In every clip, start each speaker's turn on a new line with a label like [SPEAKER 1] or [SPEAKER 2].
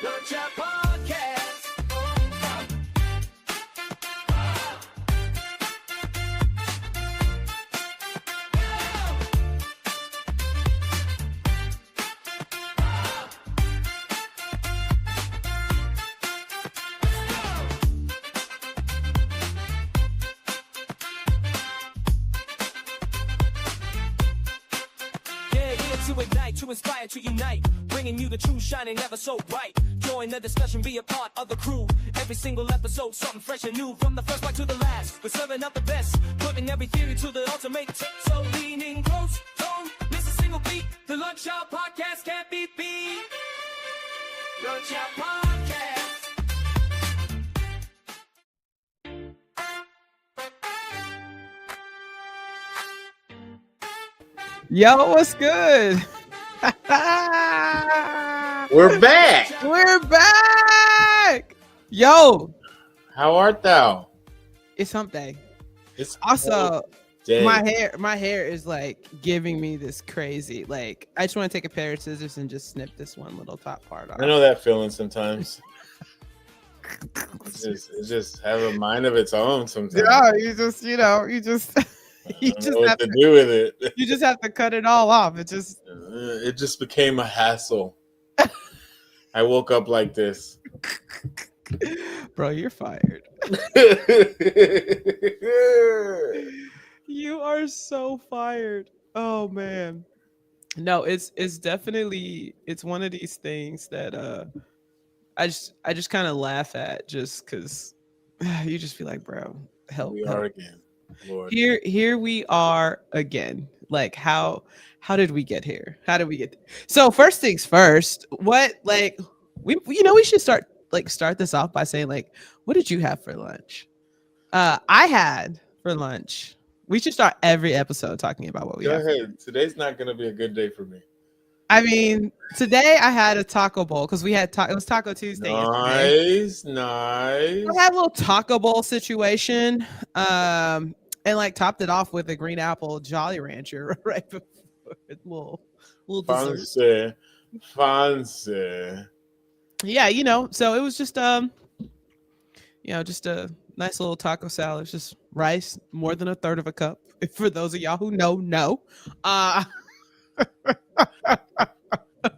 [SPEAKER 1] Lunch Hour Podcast. To ignite, to inspire, to unite, bringing you the truth, shining ever so bright. Join the discussion, be a part of the crew. Every single episode, something fresh and new. From the first part to the last, we're serving up the best, putting every theory to the ultimate tip. So lean in close, don't miss a single beat. The Lunch Hour Podcast can't be beat. Lunch Hour Podcast.
[SPEAKER 2] Yo, what's good?
[SPEAKER 3] We're back.
[SPEAKER 2] We're back. Yo,
[SPEAKER 3] How art thou?
[SPEAKER 2] it's hump day.
[SPEAKER 3] It's
[SPEAKER 2] Also,
[SPEAKER 3] day.
[SPEAKER 2] my hair is like giving me this crazy. Like, I just want to take a pair of scissors and just snip this one little top part off.
[SPEAKER 3] I know that feeling sometimes. It just have a mind of its own sometimes.
[SPEAKER 2] Yeah, you just
[SPEAKER 3] I don't know what
[SPEAKER 2] have
[SPEAKER 3] to
[SPEAKER 2] to,
[SPEAKER 3] do with it.
[SPEAKER 2] you just have to cut it all off.
[SPEAKER 3] It just became a hassle. I woke up like this.
[SPEAKER 2] Bro, you're fired. You are so fired. Oh man. No, it's definitely one of these things that I just kind of laugh at just because you just be like, bro, help.
[SPEAKER 3] We
[SPEAKER 2] help.
[SPEAKER 3] are again. Lord.
[SPEAKER 2] Here we are again. Like how did we get here? How did we get there? So first things first, what like we should start this off by saying like, what did you have for lunch? I had for lunch. We should start every episode talking about what we
[SPEAKER 3] Go
[SPEAKER 2] had.
[SPEAKER 3] ahead. Today's not going to be a good day for me.
[SPEAKER 2] I mean, today I had a taco bowl because we had it was Taco Tuesday. Yesterday.
[SPEAKER 3] Nice.
[SPEAKER 2] I had a little taco bowl situation, and like topped it off with a green apple Jolly Rancher right before little dessert.
[SPEAKER 3] Fancy.
[SPEAKER 2] Yeah, so it was just just a nice little taco salad. It's just rice, more than a third of a cup. For those of y'all who know.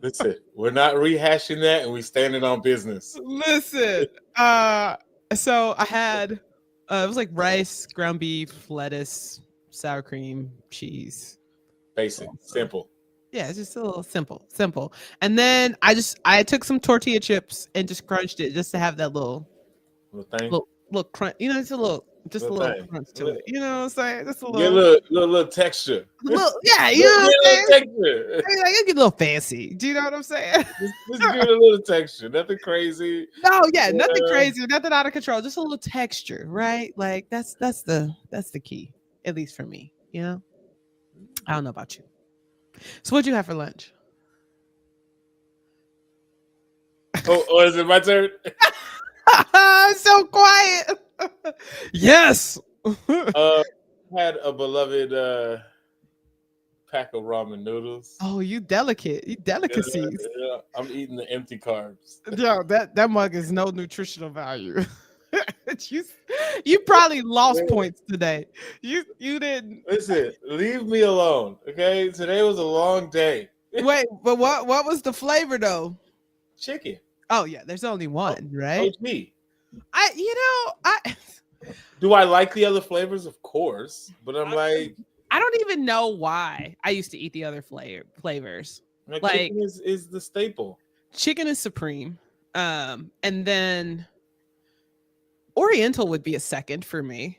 [SPEAKER 3] Listen, we're not rehashing that, and we standing on business.
[SPEAKER 2] Listen, so I had it was like rice, ground beef, lettuce, sour cream, cheese.
[SPEAKER 3] Basic, simple.
[SPEAKER 2] Yeah, it's just a little simple. And then I took some tortilla chips and just crunched it just to have that little crunch. It's a little crunch to it. You know what I'm saying? Just a little,
[SPEAKER 3] Get a little texture.
[SPEAKER 2] Yeah, you know what I'm saying?
[SPEAKER 3] Texture.
[SPEAKER 2] Like, it get a little fancy. Do you know what I'm saying?
[SPEAKER 3] Just give it a little texture. Nothing crazy.
[SPEAKER 2] No, yeah, nothing crazy, nothing out of control. Just a little texture, right? Like that's the key, at least for me. I don't know about you. So what'd you have for lunch?
[SPEAKER 3] Oh, is it my turn?
[SPEAKER 2] So quiet. Yes.
[SPEAKER 3] Had a beloved pack of ramen noodles.
[SPEAKER 2] Oh, you delicate. You delicacies.
[SPEAKER 3] Yeah, I'm eating the empty carbs.
[SPEAKER 2] Yo, that mug is no nutritional value. you probably lost points today. You didn't.
[SPEAKER 3] Listen, leave me alone, okay? Today was a long day.
[SPEAKER 2] Wait, but what was the flavor though?
[SPEAKER 3] Chicken.
[SPEAKER 2] Oh yeah, there's only one, right?
[SPEAKER 3] OG.
[SPEAKER 2] I
[SPEAKER 3] Do I like the other flavors? Of course, but I'm like,
[SPEAKER 2] I don't even know why I used to eat the other flavors. Like
[SPEAKER 3] chicken is the staple.
[SPEAKER 2] Chicken is supreme, and then Oriental would be a second for me.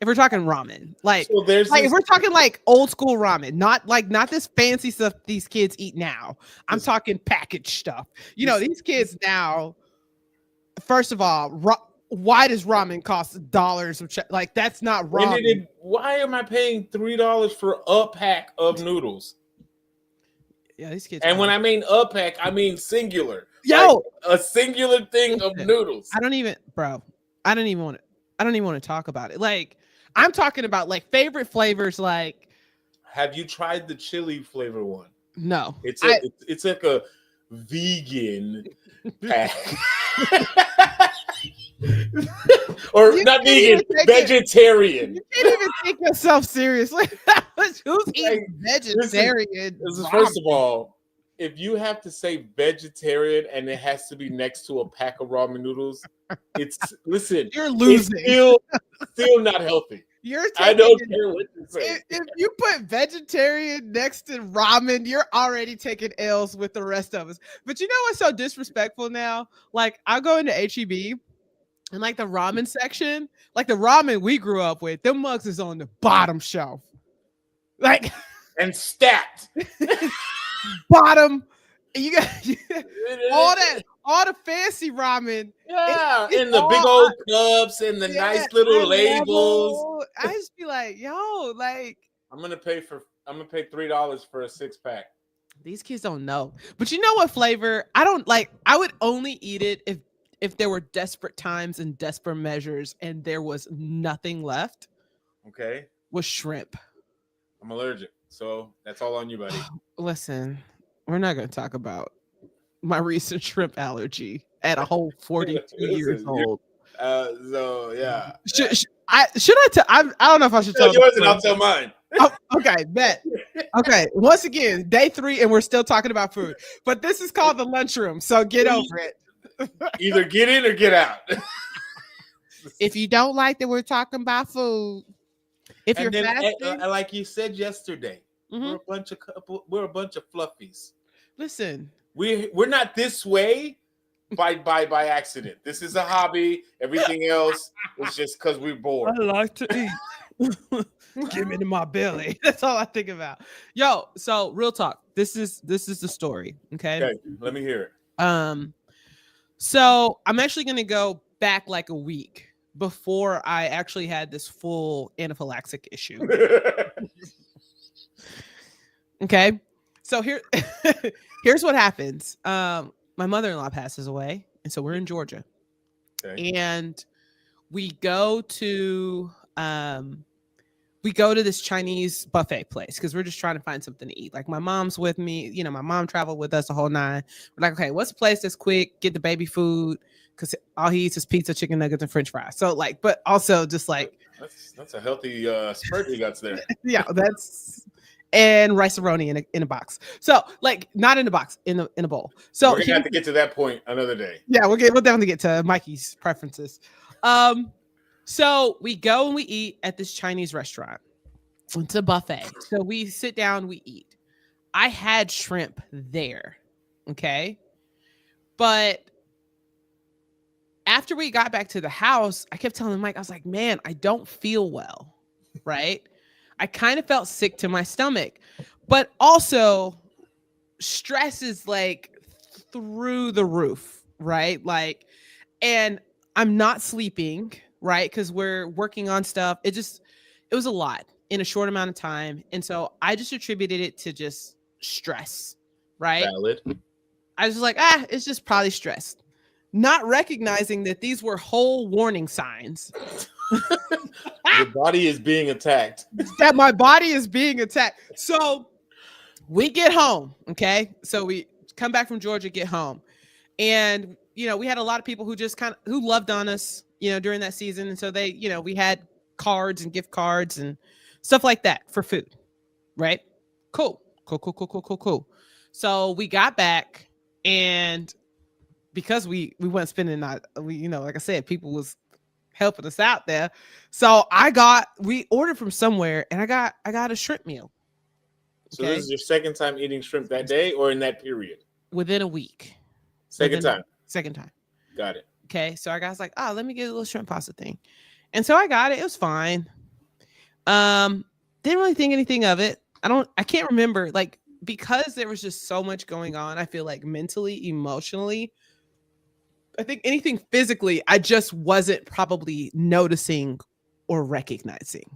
[SPEAKER 2] If we're talking ramen, if we're talking like old school ramen, not this fancy stuff these kids eat now. I'm talking packaged stuff. These kids now. First of all, why does ramen cost dollars? Like that's not ramen.
[SPEAKER 3] Why am I paying $3 for a pack of noodles?
[SPEAKER 2] Yeah, these kids.
[SPEAKER 3] And when I mean a pack, I mean singular.
[SPEAKER 2] Yo,
[SPEAKER 3] like a singular thing of noodles.
[SPEAKER 2] I don't even want to talk about it. Like I'm talking about like favorite flavors. Like,
[SPEAKER 3] have you tried the chili flavor one?
[SPEAKER 2] No,
[SPEAKER 3] It's like vegan pack. Or
[SPEAKER 2] you
[SPEAKER 3] not vegan, vegetarian.
[SPEAKER 2] You can't even take yourself seriously. Who's eating vegetarian?
[SPEAKER 3] First of all, if you have to say vegetarian and it has to be next to a pack of ramen noodles,
[SPEAKER 2] you're losing.
[SPEAKER 3] It's still not healthy. I don't care what you say.
[SPEAKER 2] If you put vegetarian next to ramen, you're already taking L's with the rest of us. But you know what's so disrespectful now? Like, I go into HEB and like the ramen section, like the ramen we grew up with, them mugs is on the bottom shelf. Like,
[SPEAKER 3] and stacked.
[SPEAKER 2] Bottom. You got all the fancy ramen.
[SPEAKER 3] Yeah, and the big old cups and the nice little labels.
[SPEAKER 2] I just be like, yo, like
[SPEAKER 3] I'm gonna pay $3 for a 6-pack.
[SPEAKER 2] These kids don't know. But you know what flavor? I don't like. I would only eat it if there were desperate times and desperate measures and there was nothing left.
[SPEAKER 3] Okay.
[SPEAKER 2] Was shrimp.
[SPEAKER 3] I'm allergic, so that's all on you, buddy.
[SPEAKER 2] Listen, we're not going to talk about my recent shrimp allergy at a whole 42 years old.
[SPEAKER 3] So yeah.
[SPEAKER 2] I don't know if I should tell
[SPEAKER 3] yours and I'll tell mine.
[SPEAKER 2] Oh, okay, bet. Okay, once again, day 3 and we're still talking about food. But this is called the lunchroom, so get over it.
[SPEAKER 3] Either get in or get out.
[SPEAKER 2] If you don't like that we're talking about food, if you're fasting,
[SPEAKER 3] like you said yesterday, we're a bunch of fluffies.
[SPEAKER 2] Listen,
[SPEAKER 3] we're not this way by accident. This is a hobby. Everything else is just because we're bored.
[SPEAKER 2] I like to eat. Get me to my belly. That's all I think about. Yo, so real talk. This is the story. Okay,
[SPEAKER 3] let me hear it.
[SPEAKER 2] So I'm actually gonna go back like a week before I actually had this full anaphylactic issue. Okay, so here's what happens. My mother-in-law passes away, and so we're in Georgia, and we go to this Chinese buffet place because we're just trying to find something to eat. Like, my mom's with me, you know, my mom traveled with us the whole 9. We're like, okay, what's a place that's quick, get the baby food, because all he eats is pizza, chicken nuggets, and French fries. So like, but also just like
[SPEAKER 3] that's a healthy spread he got there.
[SPEAKER 2] Yeah, and rice-a-roni in a box. So like, not in a box, in a bowl. So
[SPEAKER 3] we're gonna have to get to that point another day.
[SPEAKER 2] Yeah, we'll definitely get to Mikey's preferences. So we go and we eat at this Chinese restaurant. It's a buffet. So we sit down, we eat. I had shrimp there. Okay. But after we got back to the house, I kept telling Mike, I was like, man, I don't feel well. Right. I kind of felt sick to my stomach, but also stress is like through the roof. Right. Like, and I'm not sleeping. Right. Because we're working on stuff. It was a lot in a short amount of time. And so I just attributed it to just stress. Right.
[SPEAKER 3] Valid.
[SPEAKER 2] I was like, it's just probably stress. Not recognizing that these were whole warning signs.
[SPEAKER 3] Your body is being attacked.
[SPEAKER 2] That my body is being attacked. So we get home. Okay. So we come back from Georgia, get home. And, you know, we had a lot of people who loved on us, you know, during that season. And so they, you know, we had cards and gift cards and stuff like that for food. Right. Cool. So we got back, and because we went spending you know, like I said, people was helping us out there. So we ordered from somewhere, and I got a shrimp meal.
[SPEAKER 3] So this is your second time eating shrimp that day or in that period?
[SPEAKER 2] Within a week.
[SPEAKER 3] Second time. Got it.
[SPEAKER 2] Okay. So I was like, let me get a little shrimp pasta thing. And so I got it. It was fine. Didn't really think anything of it. I can't remember, like, because there was just so much going on. I feel like mentally, emotionally, I think anything physically, I just wasn't probably noticing or recognizing.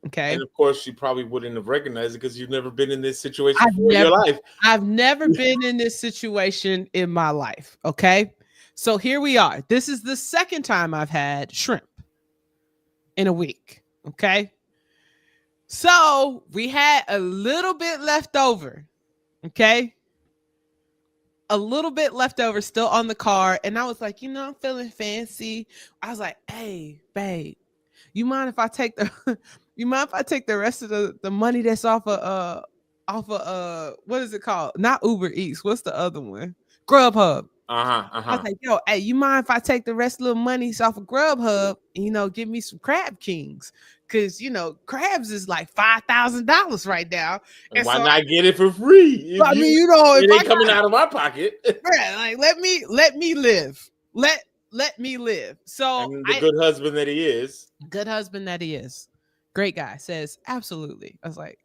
[SPEAKER 2] Okay.
[SPEAKER 3] And of course, you probably wouldn't have recognized it because you've never been in this situation before in your life.
[SPEAKER 2] I've never been in this situation in my life. Okay. So here we are. This is the second time I've had shrimp in a week. Okay. So we had a little bit left over. Okay. a little bit left over still on the card. And I was like, I'm feeling fancy. I was like, hey, babe, you mind if I take the rest of the money that's off of what is it called? Not Uber Eats. What's the other one? Grubhub. I was like, yo, hey, you mind if I take the rest of the money off of Grubhub and, give me some Crab Kings? Because, crabs is like $5,000 right now.
[SPEAKER 3] And why not get it for free?
[SPEAKER 2] It
[SPEAKER 3] ain't coming out of my pocket.
[SPEAKER 2] Like, let me live. Let me live. So
[SPEAKER 3] and the good husband that he is.
[SPEAKER 2] Good husband that he is. Great guy. Says, absolutely. I was like,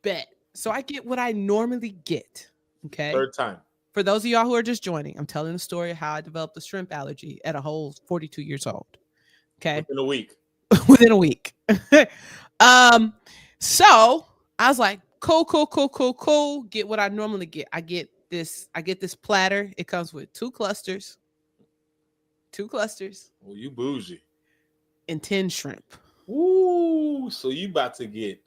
[SPEAKER 2] bet. So I get what I normally get. Okay.
[SPEAKER 3] Third time.
[SPEAKER 2] For those of y'all who are just joining, I'm telling the story of how I developed a shrimp allergy at a whole 42 years old. Okay.
[SPEAKER 3] Within a week.
[SPEAKER 2] Within a week. So I was like, cool. Get what I normally get. I get this platter. It comes with two clusters.
[SPEAKER 3] Oh, you bougie.
[SPEAKER 2] And 10 shrimp.
[SPEAKER 3] Ooh, so you about to get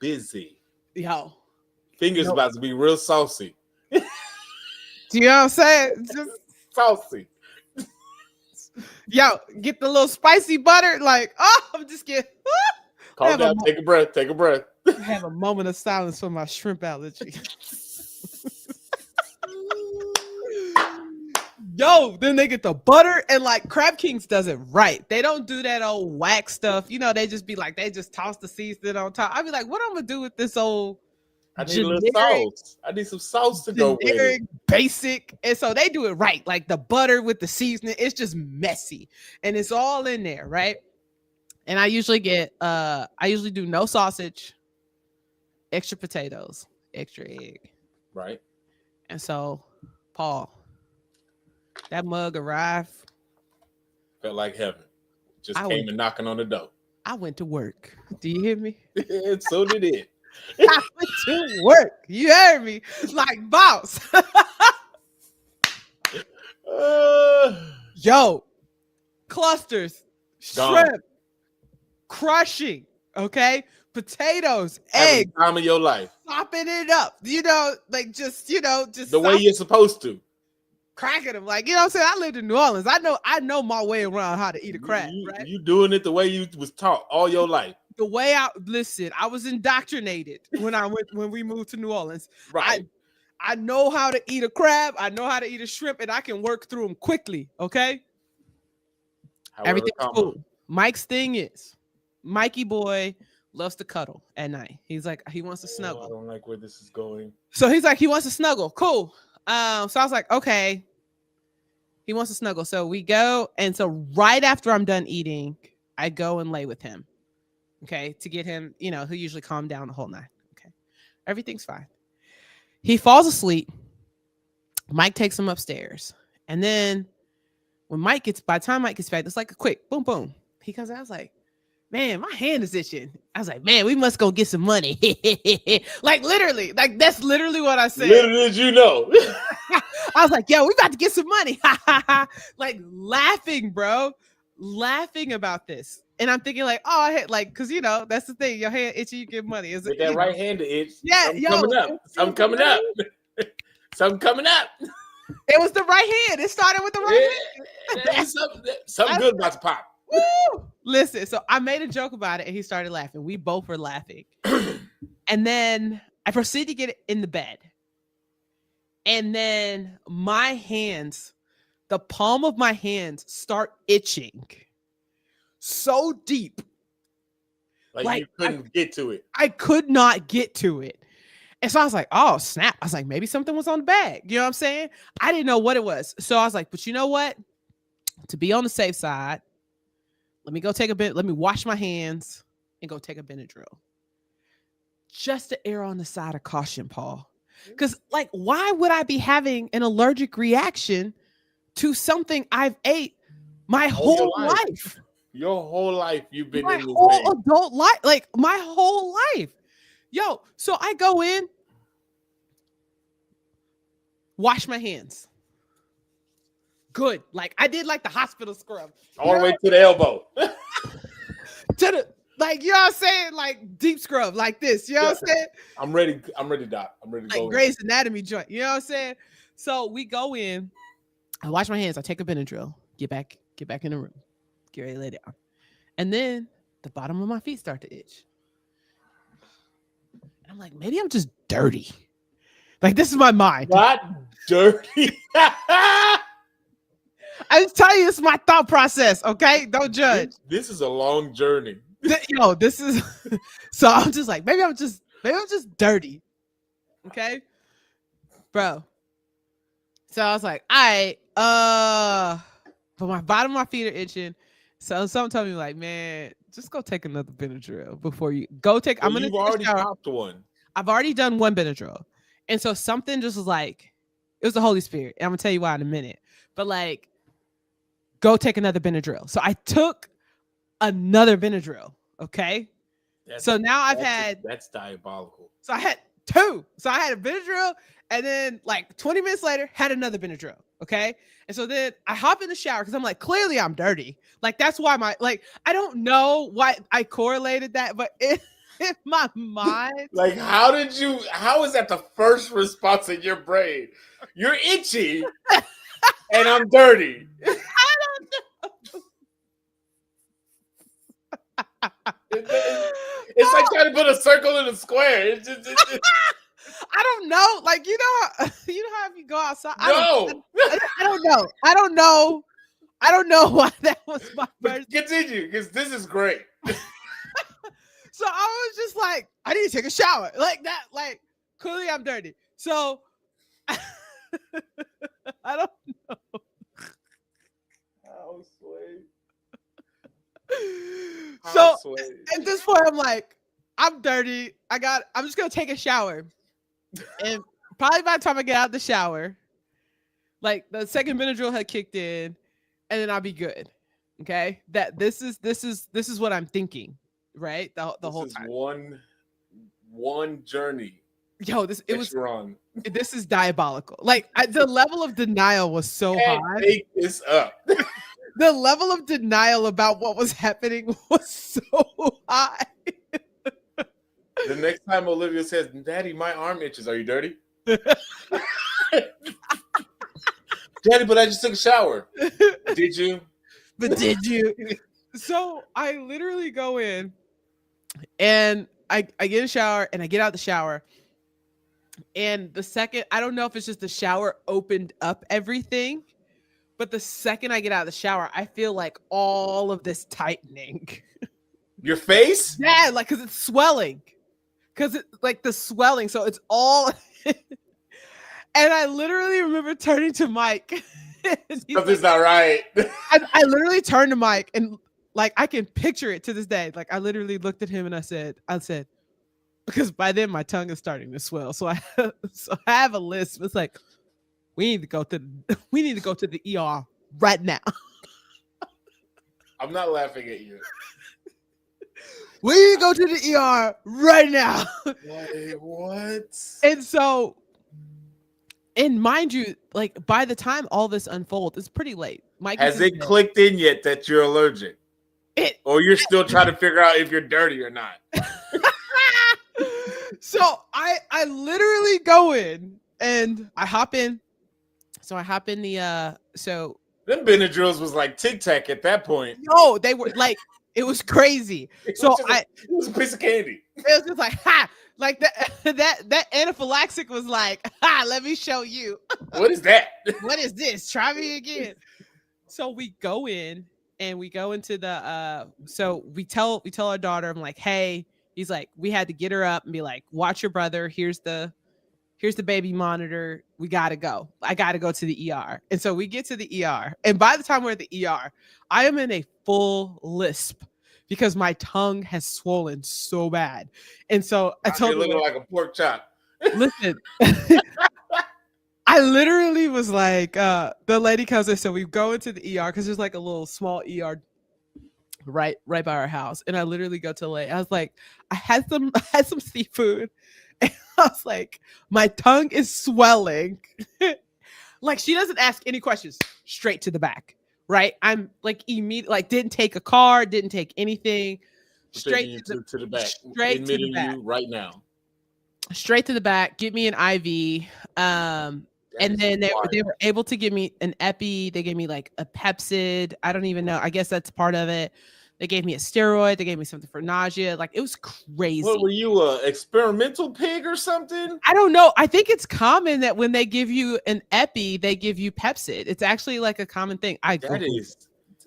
[SPEAKER 3] busy.
[SPEAKER 2] Yo.
[SPEAKER 3] Fingers about to be real saucy.
[SPEAKER 2] Do you know what I'm saying? Just
[SPEAKER 3] saucy.
[SPEAKER 2] Yo, get the little spicy butter. Like, I'm just kidding.
[SPEAKER 3] Calm down. Take a breath.
[SPEAKER 2] Have a moment of silence for my shrimp allergy. Yo, then they get the butter, and like Crab Kings does it right. They don't do that old wax stuff. They just be like, they just toss the seasoning on top. I'd be like, what I'm gonna do with this old
[SPEAKER 3] I need a little sauce. I need some sauce to go with it.
[SPEAKER 2] Basic. And so they do it right. Like the butter with the seasoning. It's just messy. And it's all in there, right? And I usually do no sausage, extra potatoes, extra egg.
[SPEAKER 3] Right.
[SPEAKER 2] And so, Paul, that mug arrived.
[SPEAKER 3] Felt like heaven. Just came and knocking on the door.
[SPEAKER 2] I went to work. Do you hear me?
[SPEAKER 3] And so did it.
[SPEAKER 2] I went to work. You heard me? Like boss. Yo, clusters, shrimp, crushing, okay? Potatoes, eggs.
[SPEAKER 3] Time of your life.
[SPEAKER 2] Popping it up. Just
[SPEAKER 3] the way you're supposed to.
[SPEAKER 2] Cracking them. Like, what I'm saying? I lived in New Orleans. I know my way around how to eat a crab, right?
[SPEAKER 3] You doing it the way you was taught all your life.
[SPEAKER 2] The way I was indoctrinated when we moved to New Orleans.
[SPEAKER 3] Right.
[SPEAKER 2] I know how to eat a crab. I know how to eat a shrimp, and I can work through them quickly. Okay. Everything's cool. Mike's thing is, Mikey boy loves to cuddle at night. He's like, he wants to snuggle.
[SPEAKER 3] I don't like where this is going.
[SPEAKER 2] So he's like, he wants to snuggle. Cool. So I was like, okay. He wants to snuggle. So we go, and so right after I'm done eating, I go and lay with him. Okay, to get him, he'll usually calm down the whole night. Okay, everything's fine. He falls asleep. Mike takes him upstairs. And then by the time Mike gets back, it's like a quick boom, boom. He comes out, I was like, man, my hand is itching. I was like, man, we must go get some money. Like literally, like that's literally what I said.
[SPEAKER 3] Little did you know.
[SPEAKER 2] I was like, yo, we about to get some money. Like laughing, bro. Laughing about this. And I'm thinking like, oh, I had because that's the thing. Your hand itchy, you get money. Is it
[SPEAKER 3] that right hand to itch?
[SPEAKER 2] Yeah,
[SPEAKER 3] something coming up. Something coming up.
[SPEAKER 2] It was the right hand. It started with the right hand.
[SPEAKER 3] Something good about to pop.
[SPEAKER 2] Woo! Listen, so I made a joke about it and he started laughing. We both were laughing. And then I proceeded to get it in the bed. And then the palm of my hands start itching so deep.
[SPEAKER 3] Like you couldn't get to it.
[SPEAKER 2] I could not get to it. And so I was like, oh, snap. I was like, maybe something was on the bag. You know what I'm saying? I didn't know what it was. So I was like, but you know what? To be on the safe side, let me wash my hands and go take a Benadryl. Just to err on the side of caution, Paul. Because why would I be having an allergic reaction to something I've ate my whole life?
[SPEAKER 3] Your whole life you've been
[SPEAKER 2] my
[SPEAKER 3] in this
[SPEAKER 2] whole
[SPEAKER 3] thing.
[SPEAKER 2] Adult life, my whole life. Yo, so I go in, wash my hands. Good. I did the hospital scrub.
[SPEAKER 3] All the way to the elbow.
[SPEAKER 2] Like, you know what I'm saying? Like deep scrub, like this. You know what I'm saying?
[SPEAKER 3] I'm ready, Doc. I'm ready to go.
[SPEAKER 2] Like Grey's Anatomy joint. You know what I'm saying? So we go in. I wash my hands. I take a Benadryl. Get back in the room. Get ready to lay down. And then the bottom of my feet start to itch. I'm like, maybe I'm just dirty. Like, this is my mind.
[SPEAKER 3] Not dirty.
[SPEAKER 2] I just tell you, it's my thought process. Okay, don't judge.
[SPEAKER 3] This is a long journey.
[SPEAKER 2] This is. So I'm just like, maybe I'm just dirty. Okay, bro. So I was like, all right, but my bottom of my feet are itching. So someone told me, like, man, just go take another Benadryl before you go take.
[SPEAKER 3] Well,
[SPEAKER 2] I'm gonna.
[SPEAKER 3] You've already popped one.
[SPEAKER 2] I've already done one Benadryl, and so something just was like, it was the Holy Spirit. And I'm gonna tell you why in a minute. But like, go take another Benadryl. So I took another Benadryl. Okay. So now that's
[SPEAKER 3] diabolical.
[SPEAKER 2] So I had two. So I had a Benadryl, and then like 20 minutes later, had another Benadryl. Okay. And so then I hop in the shower because I'm like, clearly I'm dirty. Like, that's why I don't know why I correlated that, but in my mind.
[SPEAKER 3] Like, how is that the first response in your brain? You're itchy and I'm dirty.
[SPEAKER 2] I don't know.
[SPEAKER 3] It's like trying to put a circle in a square. It's just,
[SPEAKER 2] I don't know. Like, you know how if you go outside.
[SPEAKER 3] No.
[SPEAKER 2] I don't know. I don't know why that was my first.
[SPEAKER 3] Continue, because this is great.
[SPEAKER 2] So I was just like, I need to take a shower. Like that, like, clearly I'm dirty. So I don't know.
[SPEAKER 3] How sweet.
[SPEAKER 2] So at this point, I'm like, I'm dirty. I'm just gonna take a shower. And probably by the time I get out of the shower, like the second Benadryl had kicked in, and then I'll be good. Okay. That this is what I'm thinking, right? The whole time.
[SPEAKER 3] One journey.
[SPEAKER 2] Yo, this is diabolical. Like, the level of denial was so high.
[SPEAKER 3] Take this up.
[SPEAKER 2] The level of denial about what was happening was so high.
[SPEAKER 3] The next time Olivia says, "Daddy, my arm itches. Are you dirty?" Daddy, but I just took a shower. Did you?
[SPEAKER 2] But did you? So I literally go in and I get in the shower and I get out the shower. And the second, I don't know if it's just the shower opened up everything, but the second I get out of the shower, I feel like all of this tightening.
[SPEAKER 3] Your face?
[SPEAKER 2] Yeah, like, because it's swelling. Because it's like the swelling. So it's all. And I literally remember turning to Mike.
[SPEAKER 3] Something's not right.
[SPEAKER 2] I literally turned to Mike and like I can picture it to this day. Like, I literally looked at him and I said, because by then my tongue is starting to swell. So I have a list. It's like, we need to go to the ER right now.
[SPEAKER 3] I'm not laughing at you.
[SPEAKER 2] We need to go to the ER right now.
[SPEAKER 3] Wait, what?
[SPEAKER 2] And so, and mind you, like, by the time all this unfolds, it's pretty late. Mike,
[SPEAKER 3] has it clicked in yet that you're allergic? Or you're still trying to figure out if you're dirty or not?
[SPEAKER 2] So I literally go in and I hop in. So I hop in the them
[SPEAKER 3] Benadryls was like Tic Tac at that point.
[SPEAKER 2] No, they were like, it was crazy. It
[SPEAKER 3] was a piece of candy.
[SPEAKER 2] It was just like, ha, like that anaphylaxis was like, ha, let me show you.
[SPEAKER 3] What is that?
[SPEAKER 2] What is this? Try me again. So we go in and we go into the so we tell our daughter, I'm like, hey, he's like, we had to get her up and be like, watch your brother. Here's the baby monitor. We gotta go. I gotta go to the ER. And so we get to the ER. And by the time we're at the ER, I am in a full lisp because my tongue has swollen so bad. And so I told her,
[SPEAKER 3] looking like a pork chop.
[SPEAKER 2] Listen, I literally was like, the lady comes in. So we go into the ER because there's like a little small ER right by our house. And I literally go to the lady. I was like, I had some seafood. And I was like, my tongue is swelling. Like, she doesn't ask any questions, straight to the back, right? I'm like, immediately, like, didn't take a car, didn't take anything. straight
[SPEAKER 3] to the back.
[SPEAKER 2] Straight to the back.
[SPEAKER 3] You right now.
[SPEAKER 2] Straight to the back. Give me an IV. And then they were able to give me an epi. They gave me like a Pepsid. I don't even know. I guess that's part of it. They gave me a steroid. They gave me something for nausea. Like, it was crazy.
[SPEAKER 3] What, were you a experimental pig or something?
[SPEAKER 2] I don't know. I think it's common that when they give you an epi, they give you Pepsid. It's actually like a common thing.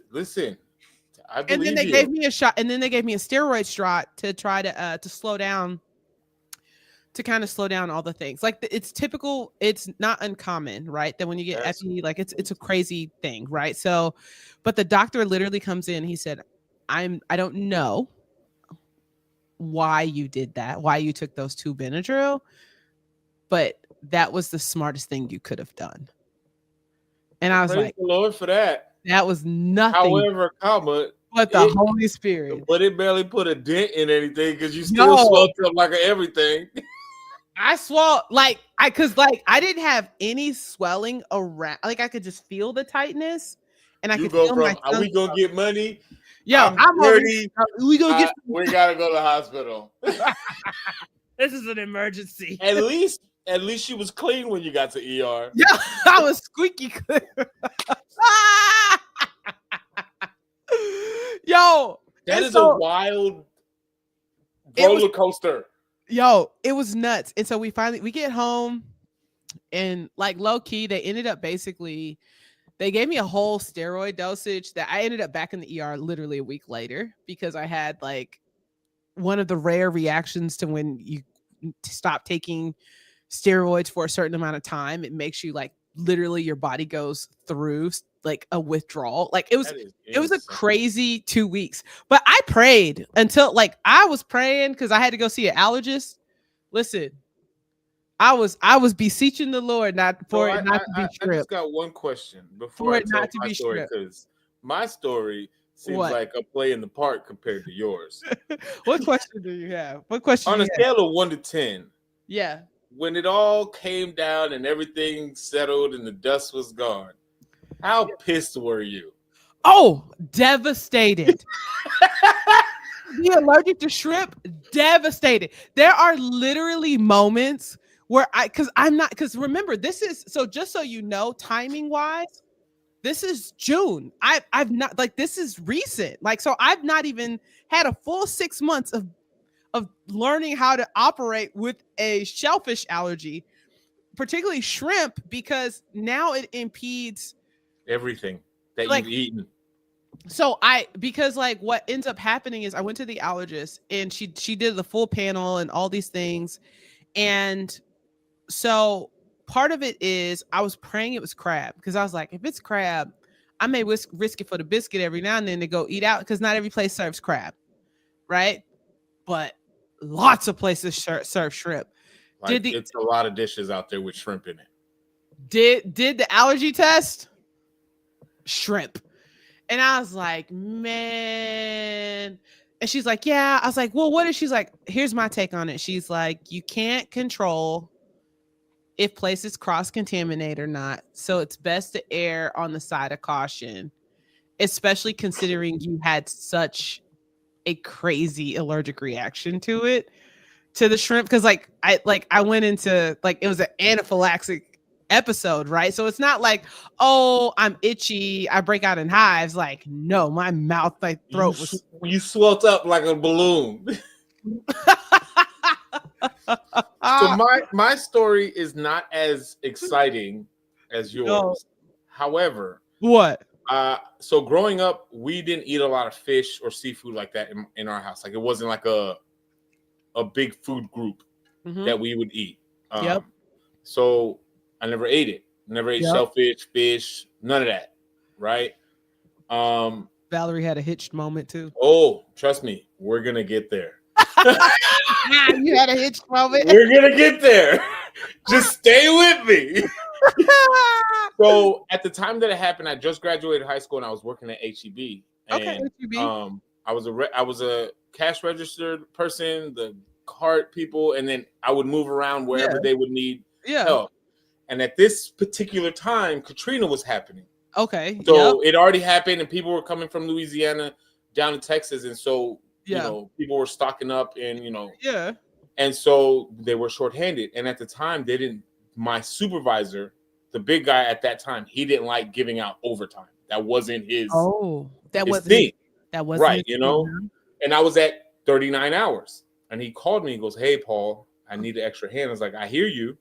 [SPEAKER 3] Listen, I believe
[SPEAKER 2] and then they gave me a shot, and then they gave me a steroid shot to try to slow down, to kind of slow down all the things. Like, it's typical. It's not uncommon, right? That when you get epi, like it's a crazy thing, right? So, but the doctor literally comes in. He said, I don't know why you did that, why you took those 2 Benadryl, but that was the smartest thing you could have done. And I was
[SPEAKER 3] praise
[SPEAKER 2] like,
[SPEAKER 3] the Lord for that.
[SPEAKER 2] That was nothing.
[SPEAKER 3] However,
[SPEAKER 2] but the Holy Spirit.
[SPEAKER 3] But it barely put a dent in anything because you still swelled up like everything.
[SPEAKER 2] I swelled like I didn't have any swelling around. Like, I could just feel the tightness, and I could feel my.
[SPEAKER 3] Are we gonna get money?
[SPEAKER 2] Yo, I'm ready. We gotta
[SPEAKER 3] go to the hospital.
[SPEAKER 2] This is an emergency.
[SPEAKER 3] At least she was clean when you got to ER.
[SPEAKER 2] Yeah, I was squeaky clean. Yo,
[SPEAKER 3] that is a wild roller coaster.
[SPEAKER 2] Yo, it was nuts. And so we get home, and like, low key, they ended up basically. They gave me a whole steroid dosage that I ended up back in the ER literally a week later, because I had like one of the rare reactions to when you stop taking steroids for a certain amount of time. It makes you like literally your body goes through like a withdrawal. Like, it was a crazy 2 weeks. But I prayed until like I was praying because I had to go see an allergist. Listen, I was beseeching the Lord not to be stripped.
[SPEAKER 3] I just got one question before I tell my story, because my story seems like a play in the park compared to yours.
[SPEAKER 2] What question do you have? What question?
[SPEAKER 3] On a scale of 1 to 10.
[SPEAKER 2] Yeah.
[SPEAKER 3] When it all came down and everything settled and the dust was gone, how pissed were you?
[SPEAKER 2] Oh, devastated. Be allergic to shrimp? Devastated. There are literally moments where because remember, this is, so just so you know, timing wise, this is June. I've not, like, this is recent. Like, so I've not even had a full 6 months of learning how to operate with a shellfish allergy, particularly shrimp, because now it impedes
[SPEAKER 3] everything that you've eaten.
[SPEAKER 2] So because like what ends up happening is I went to the allergist, and she did the full panel and all these things. And so part of it is I was praying it was crab, because I was like, if it's crab, I may risk it for the biscuit every now and then to go eat out, because not every place serves crab, right? But lots of places serve shrimp.
[SPEAKER 3] Like, it's a lot of dishes out there with shrimp in it.
[SPEAKER 2] Did the allergy test? Shrimp. And I was like, man. And she's like, yeah. I was like, well, what is? She's like, here's my take on it. She's like, you can't control if places cross-contaminate or not. So it's best to err on the side of caution, especially considering you had such a crazy allergic reaction to the shrimp. Cause I went into, like, it was an anaphylactic episode, right? So it's not like, oh, I'm itchy, I break out in hives. Like, no, my mouth, my throat was,
[SPEAKER 3] you swelled up like a balloon. So my story is not as exciting as yours. No. However,
[SPEAKER 2] what?
[SPEAKER 3] So growing up, we didn't eat a lot of fish or seafood like that in our house. Like, it wasn't like a big food group that we would eat.
[SPEAKER 2] Yep.
[SPEAKER 3] So I never ate it. Never ate shellfish, fish, none of that. Right.
[SPEAKER 2] Valerie had a hitched moment too.
[SPEAKER 3] Oh, trust me, we're gonna get there.
[SPEAKER 2] You had a hitched moment.
[SPEAKER 3] We're gonna get there. Just stay with me. So at the time that it happened, I just graduated high school and I was working at HEB. And,
[SPEAKER 2] HEB.
[SPEAKER 3] I was a cash registered person, the cart people, and then I would move around wherever they would need help. And at this particular time, Katrina was happening.
[SPEAKER 2] Okay.
[SPEAKER 3] So it already happened, and people were coming from Louisiana down to Texas, and so you know, people were stocking up and, you know.
[SPEAKER 2] Yeah.
[SPEAKER 3] And so they were shorthanded. And at the time, my supervisor, the big guy at that time, he didn't like giving out overtime. That wasn't his thing.
[SPEAKER 2] That wasn't
[SPEAKER 3] right, you know? And I was at 39 hours. And he called me and goes, "Hey, Paul, I need an extra hand." I was like, "I hear you.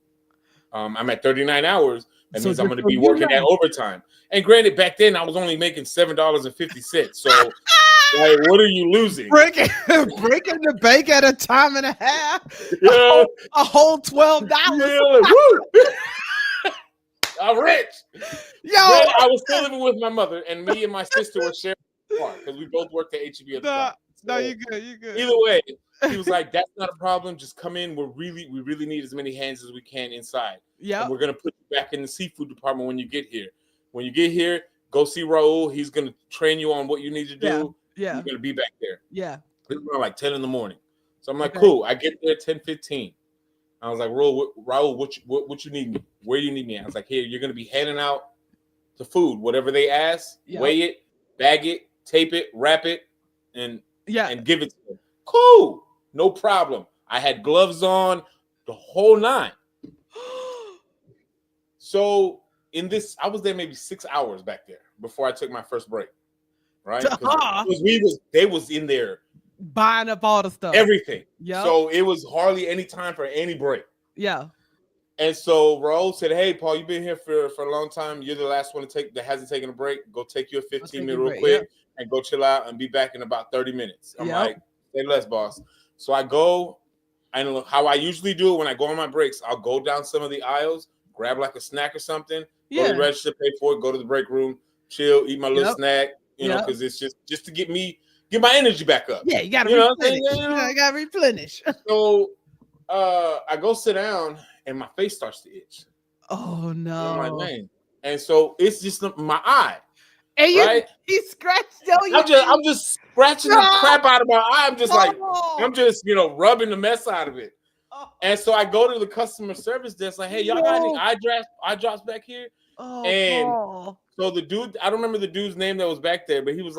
[SPEAKER 3] I'm at 39 hours. That means I'm going to be working that overtime." And granted, back then I was only making $7.50. So, like, what are you losing?
[SPEAKER 2] Breaking the bank at a time and a half.
[SPEAKER 3] Yeah.
[SPEAKER 2] A whole $12.
[SPEAKER 3] Yeah, woo. I'm rich.
[SPEAKER 2] Yo,
[SPEAKER 3] I was still living with my mother, and me and my sister were sharing a car because we both worked at HEB at the time.
[SPEAKER 2] No, you good.
[SPEAKER 3] Either way, he was like, "That's not a problem. Just come in. We really need as many hands as we can inside. Yeah, we're gonna put you back in the seafood department when you get here. When you get here, go see Raul. He's gonna train you on what you need to do. Yeah, you're gonna be back there. Yeah, this was around like 10 in the morning. So I'm like, cool. I get there at 10:15. I was like, Raul, what you need me? Where you need me? I was like, here, you're gonna be handing out the food, whatever they ask. Weigh it, bag it, tape it, wrap it, and give it to them. Cool, no problem. I had gloves on, the whole nine. So in this, I was there maybe 6 hours back there before I took my first break. Right? They was in there
[SPEAKER 2] buying up all the stuff,
[SPEAKER 3] everything. Yeah. So it was hardly any time for any break. Yeah. And so Raul said, "Hey, Paul, you've been here for a long time. You're the last one that hasn't taken a break. Go take your 15-minute real quick and go chill out and be back in about 30 minutes." I'm like, "Say less, boss." So I go, and how I usually do it when I go on my breaks, I'll go down some of the aisles, grab like a snack or something, go to the register, pay for it, go to the break room, chill, eat my little snack, you know, because it's just to get my energy back up.
[SPEAKER 2] Yeah, you gotta replenish. You gotta replenish.
[SPEAKER 3] So I go sit down and my face starts to itch.
[SPEAKER 2] Oh no.
[SPEAKER 3] And I'm like, man. And so it's just my eye.
[SPEAKER 2] And he scratched
[SPEAKER 3] I'm just scratching the crap out of my eye. I'm just rubbing the mess out of it. Oh. And so I go to the customer service desk, like, "Hey, y'all got any eye drops back here?" So the dude, I don't remember the dude's name that was back there, but he was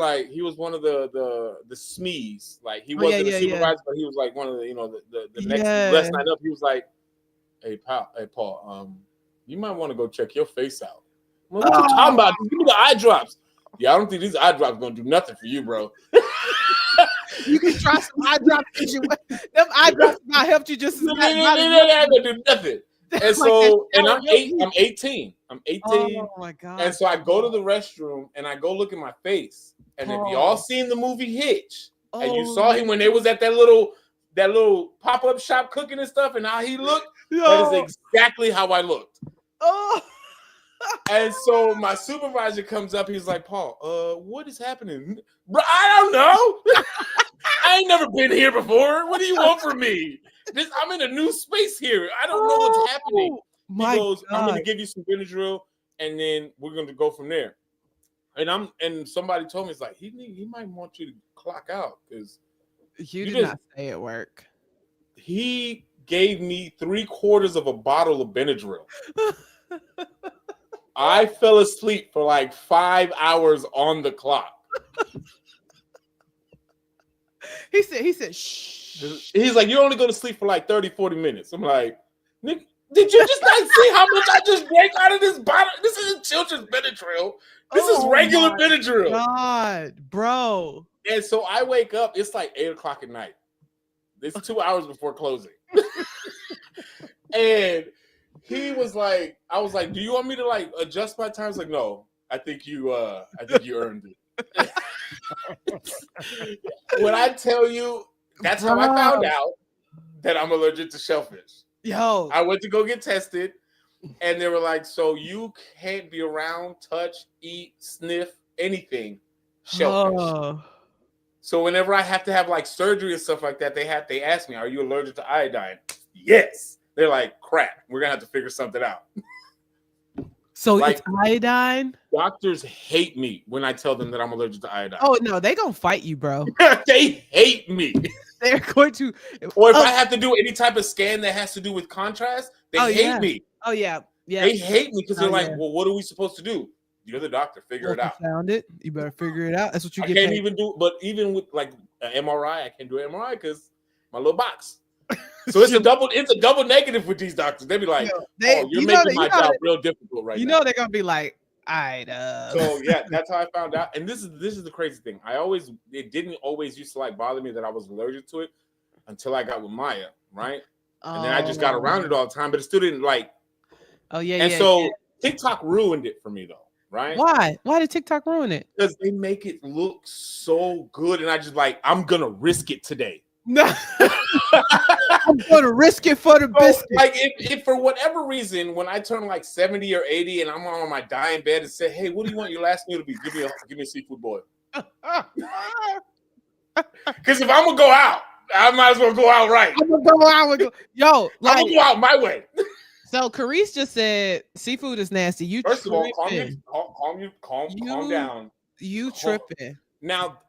[SPEAKER 3] one of the SMEs. Like, he wasn't a supervisor, but he was like one of the next last night up. He was like, hey Paul, you might want to go check your face out. Well, what you talking about? Give me the eye drops. Yeah, I don't think these eye drops gonna do nothing for you, bro.
[SPEAKER 2] You can try some eye drops. Them eye drops not helped you just as much.
[SPEAKER 3] They're not gonna do nothing. And so, and I'm 18. I'm 18.
[SPEAKER 2] Oh my God.
[SPEAKER 3] And so I go to the restroom and I go look at my face. And if y'all seen the movie Hitch, and you saw him when they was at that little pop-up shop cooking and stuff, and how he looked, that is exactly how I looked. Oh. And so my supervisor comes up, he's like, "Paul, what is happening?" "Bro, I don't know. I ain't never been here before. What do you want from me? I'm in a new space here. I don't know what's happening." He goes, "I'm going to give you some Benadryl, and then we're going to go from there." And somebody told me, it's like, he might want you to clock out because
[SPEAKER 2] you did not stay at work.
[SPEAKER 3] He gave me 3/4 of a bottle of Benadryl. I fell asleep for like 5 hours on the clock.
[SPEAKER 2] He said, shh.
[SPEAKER 3] He's like, "You only go to sleep for like 30, 40 minutes. I'm like, "Nick, did you just not see how much I just drank out of this bottle? This isn't children's Benadryl. This is regular Benadryl."
[SPEAKER 2] God, bro.
[SPEAKER 3] And so I wake up. It's like 8 o'clock at night. It's 2 hours before closing. And he was like, I was like, "Do you want me to like adjust my time?" He's like, "No, I think you earned it." When I tell you, that's how I found out that I'm allergic to shellfish.
[SPEAKER 2] Yo,
[SPEAKER 3] I went to go get tested, and they were like, "So you can't be around, touch, eat, sniff anything shellfish." So whenever I have to have like surgery and stuff like that, they ask me, "Are you allergic to iodine?" Yes. They're like, "Crap, we're gonna have to figure something out."
[SPEAKER 2] So like, it's iodine.
[SPEAKER 3] Doctors hate me when I tell them that I'm allergic to iodine.
[SPEAKER 2] Oh no, they gonna fight you, bro.
[SPEAKER 3] They hate me.
[SPEAKER 2] They're going to.
[SPEAKER 3] Or if I have to do any type of scan that has to do with contrast, they hate me.
[SPEAKER 2] Oh yeah, yeah.
[SPEAKER 3] They hate me because they're like, "Well, what are we supposed to do? You're the doctor. Figure it out.
[SPEAKER 2] Found it. You better figure it out. That's what you
[SPEAKER 3] I
[SPEAKER 2] get.
[SPEAKER 3] Can't paid. Even do. But even with like an MRI, I can't do an MRI because my little box. So it's a double negative with these doctors. They be like, you're making my job real difficult right now.
[SPEAKER 2] You know they're gonna be like, all right.
[SPEAKER 3] So yeah, that's how I found out. And this is the crazy thing. It didn't always used to like bother me that I was allergic to it until I got with Maya, right? And then I just got around it all the time, but it still didn't like.
[SPEAKER 2] Oh yeah.
[SPEAKER 3] And so TikTok ruined it for me though, right?
[SPEAKER 2] Why? Why did TikTok ruin it?
[SPEAKER 3] Because they make it look so good, and I just like, I'm gonna risk it today.
[SPEAKER 2] No, I'm gonna risk it for the biscuit.
[SPEAKER 3] Like, if for whatever reason, when I turn like 70 or 80, and I'm on my dying bed and say, "Hey, what do you want your last meal to be? Give me a seafood boil." Because if I'm gonna go out, I might as well go out right.
[SPEAKER 2] I'm gonna go out. Yo, like,
[SPEAKER 3] I'm gonna go out my way.
[SPEAKER 2] So Carice just said seafood is nasty.
[SPEAKER 3] First of all, calm down.
[SPEAKER 2] You tripping.
[SPEAKER 3] Now,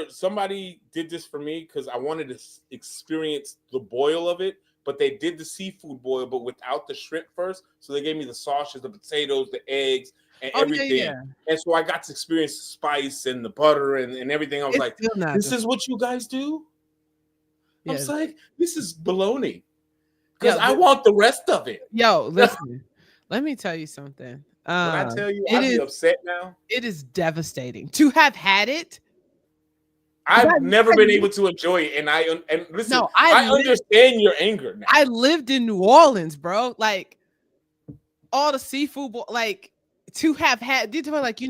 [SPEAKER 3] somebody did this for me because I wanted to experience the boil of it, but they did the seafood boil, but without the shrimp first. So they gave me the sausages, the potatoes, the eggs, and everything. Yeah. And so I got to experience the spice and the butter and everything. I was like, this is what you guys do? Yeah. I was like, this is baloney. Because I want the rest of it.
[SPEAKER 2] Yo, listen, let me tell you something.
[SPEAKER 3] When I tell you, I'd be upset now.
[SPEAKER 2] It is devastating to have had it.
[SPEAKER 3] I've never been able to enjoy it, and listen. No, I understand your anger now.
[SPEAKER 2] I lived in New Orleans, bro. Like all the seafood, like to have had. Like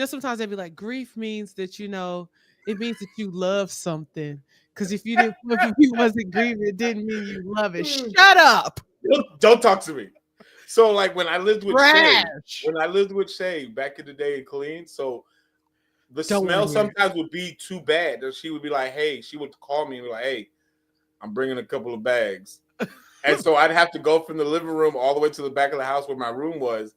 [SPEAKER 2] sometimes they'd be like, grief means that it means that you love something. Because if you wasn't grieving, it didn't mean you love it. Shut up.
[SPEAKER 3] Don't talk to me. So like when I lived with Shay back in the day in Colleen, so the smell sometimes would be too bad. She would be like, hey, she would call me and be like, hey, I'm bringing a couple of bags. And so I'd have to go from the living room all the way to the back of the house where my room was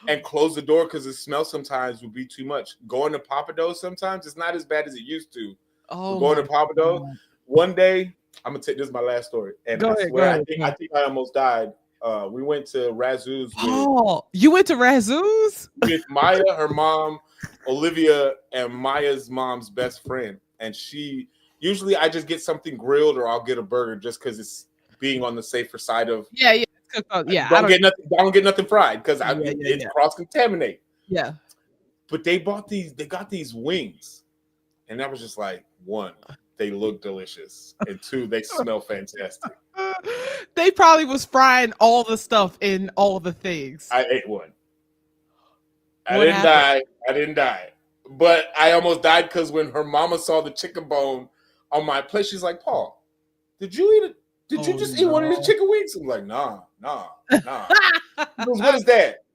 [SPEAKER 3] and close the door because the smell sometimes would be too much. Going to Papados sometimes, it's not as bad as it used to.
[SPEAKER 2] Oh,
[SPEAKER 3] going to Papados. One day, I'm going to take this is my last story. And I think I almost died. We went to Razoo's.
[SPEAKER 2] You went to Razoo's?
[SPEAKER 3] With Maya, her mom, Olivia, and Maya's mom's best friend. And usually I just get something grilled or I'll get a burger just because it's being on the safer side of.
[SPEAKER 2] Yeah.
[SPEAKER 3] I don't get nothing fried because it's cross-contaminate.
[SPEAKER 2] Yeah.
[SPEAKER 3] But they got these wings. And that was just like, one, they look delicious. And two, they smell fantastic.
[SPEAKER 2] They probably was frying all the stuff in all the things.
[SPEAKER 3] I ate one. I didn't die. But I almost died because when her mama saw the chicken bone on my plate, she's like, Paul, did you eat it? Did you just eat one of these chicken wings? I'm like, nah. She goes, what is that?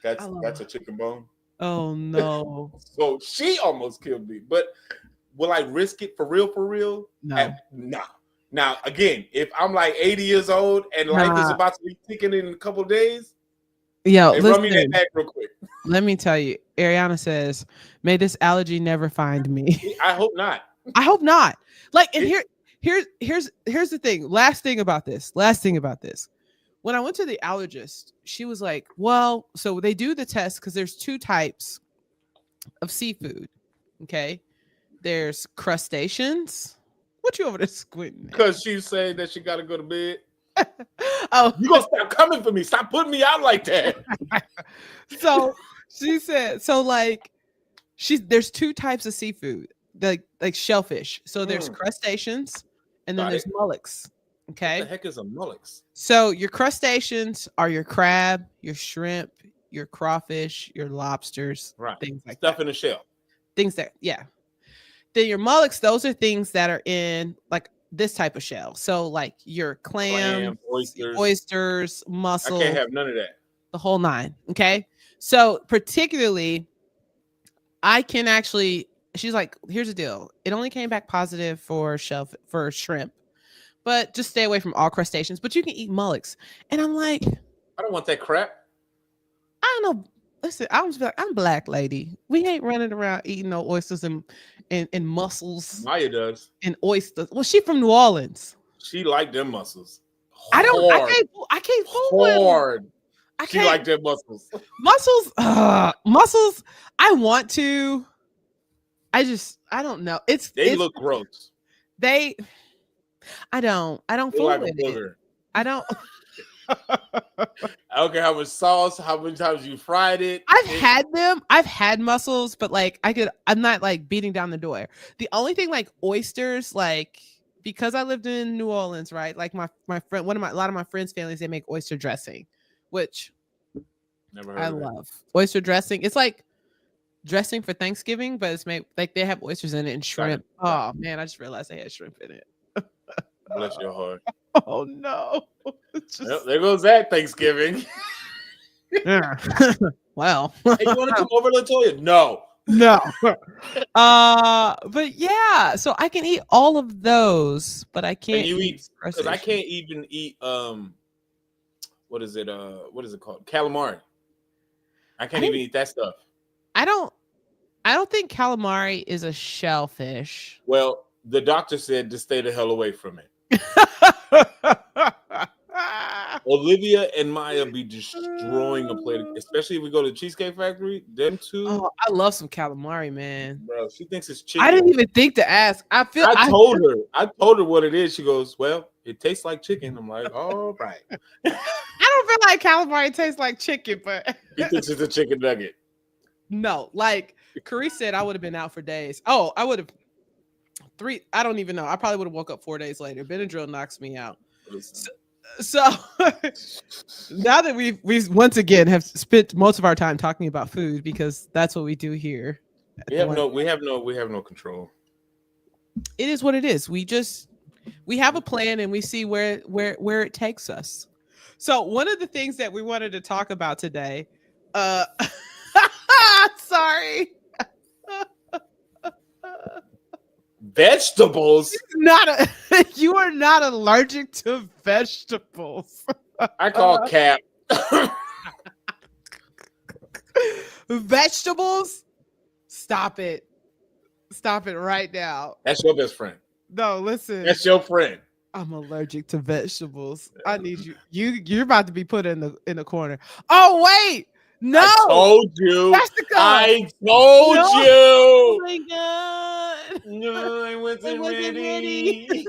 [SPEAKER 3] That's a chicken bone.
[SPEAKER 2] Oh no.
[SPEAKER 3] So she almost killed me. But will I risk it for real?
[SPEAKER 2] No.
[SPEAKER 3] Nah. Now, again, if I'm like 80 years old and life is about to be ticking in a couple of days, run me that back real quick.
[SPEAKER 2] Let me tell you, Ariana says, may this allergy never find me.
[SPEAKER 3] I hope not.
[SPEAKER 2] I hope not. Like, and here's the thing. Last thing about this. When I went to the allergist, she was like, well, so they do the test because there's two types of seafood. Okay. There's crustaceans. What you over there squinting?
[SPEAKER 3] Because she's saying that she got to go to bed.
[SPEAKER 2] Oh,
[SPEAKER 3] you gonna stop coming for me? Stop putting me out like that.
[SPEAKER 2] So she said, there's two types of seafood, like shellfish. So there's crustaceans, and then there's mullets. Okay.
[SPEAKER 3] What the heck is a mullet?
[SPEAKER 2] So your crustaceans are your crab, your shrimp, your crawfish, your lobsters, things like
[SPEAKER 3] stuff in a shell.
[SPEAKER 2] Things that, yeah. Then your mullets, those are things that are in like this type of shell. So like your clam, oysters, mussels.
[SPEAKER 3] I can't have none of that.
[SPEAKER 2] The whole nine. Okay. So particularly, I can actually, she's like, here's the deal. It only came back positive for shrimp, but just stay away from all crustaceans, but you can eat mullets. And I'm like,
[SPEAKER 3] I don't want that crap.
[SPEAKER 2] I don't know. Listen, I'm black lady. We ain't running around eating no oysters and mussels.
[SPEAKER 3] Maya does.
[SPEAKER 2] And oysters. Well, she from New Orleans.
[SPEAKER 3] She like them mussels.
[SPEAKER 2] I can't fool with them. I
[SPEAKER 3] She
[SPEAKER 2] can't.
[SPEAKER 3] like their muscles.
[SPEAKER 2] Muscles. I want to. I don't know.
[SPEAKER 3] They look gross.
[SPEAKER 2] I don't
[SPEAKER 3] They
[SPEAKER 2] fool
[SPEAKER 3] like a
[SPEAKER 2] with it.
[SPEAKER 3] booger.
[SPEAKER 2] I don't.
[SPEAKER 3] I don't care how much sauce, how many times you fried it.
[SPEAKER 2] Had them. I've had mussels, but like I'm not like beating down the door. The only thing like oysters, like because I lived in New Orleans, right? Like my friend, a lot of my friends' families, they make oyster dressing, which
[SPEAKER 3] Never heard
[SPEAKER 2] I
[SPEAKER 3] of it.
[SPEAKER 2] love. Oyster dressing. It's like dressing for Thanksgiving, but it's made like they have oysters in it and shrimp. Oh man, I just realized they had shrimp in it.
[SPEAKER 3] Bless your heart.
[SPEAKER 2] Oh no.
[SPEAKER 3] Well, there goes that Thanksgiving.
[SPEAKER 2] Yeah. Well.
[SPEAKER 3] Hey, you want to come over, Latoya? No.
[SPEAKER 2] But yeah, so I can eat all of those, but I can't
[SPEAKER 3] eat because I can't even eat what is it called? Calamari. I can't even eat that stuff.
[SPEAKER 2] I don't think calamari is a shellfish.
[SPEAKER 3] Well, the doctor said to stay the hell away from it. Olivia and Maya be destroying a plate, especially if we go to Cheesecake Factory. Them two.
[SPEAKER 2] Oh, I love some calamari, man.
[SPEAKER 3] Bro, she thinks it's chicken.
[SPEAKER 2] I didn't even think to ask. I
[SPEAKER 3] told her what it is. She goes, "Well, it tastes like chicken." I'm like, "All right."
[SPEAKER 2] I don't feel like calamari tastes like chicken, but
[SPEAKER 3] he thinks it's a chicken nugget.
[SPEAKER 2] No, like Carice said, I would have been out for days. Oh, I would have 3. I don't even know. I probably would have woke up 4 days later. Benadryl knocks me out. So now that we once again have spent most of our time talking about food because that's what we do here.
[SPEAKER 3] We have no control.
[SPEAKER 2] It is what it is. We have a plan and we see where it takes us. So one of the things that we wanted to talk about today, sorry.
[SPEAKER 3] Vegetables.
[SPEAKER 2] You are not allergic to vegetables.
[SPEAKER 3] I call Cap.
[SPEAKER 2] Vegetables? Stop it right now.
[SPEAKER 3] That's your best friend.
[SPEAKER 2] No, listen.
[SPEAKER 3] That's your friend.
[SPEAKER 2] I'm allergic to vegetables. I need you. You're about to be put in the corner. Oh wait. No.
[SPEAKER 3] I told you. I told you.
[SPEAKER 2] Oh my god.
[SPEAKER 3] No, I wasn't ready.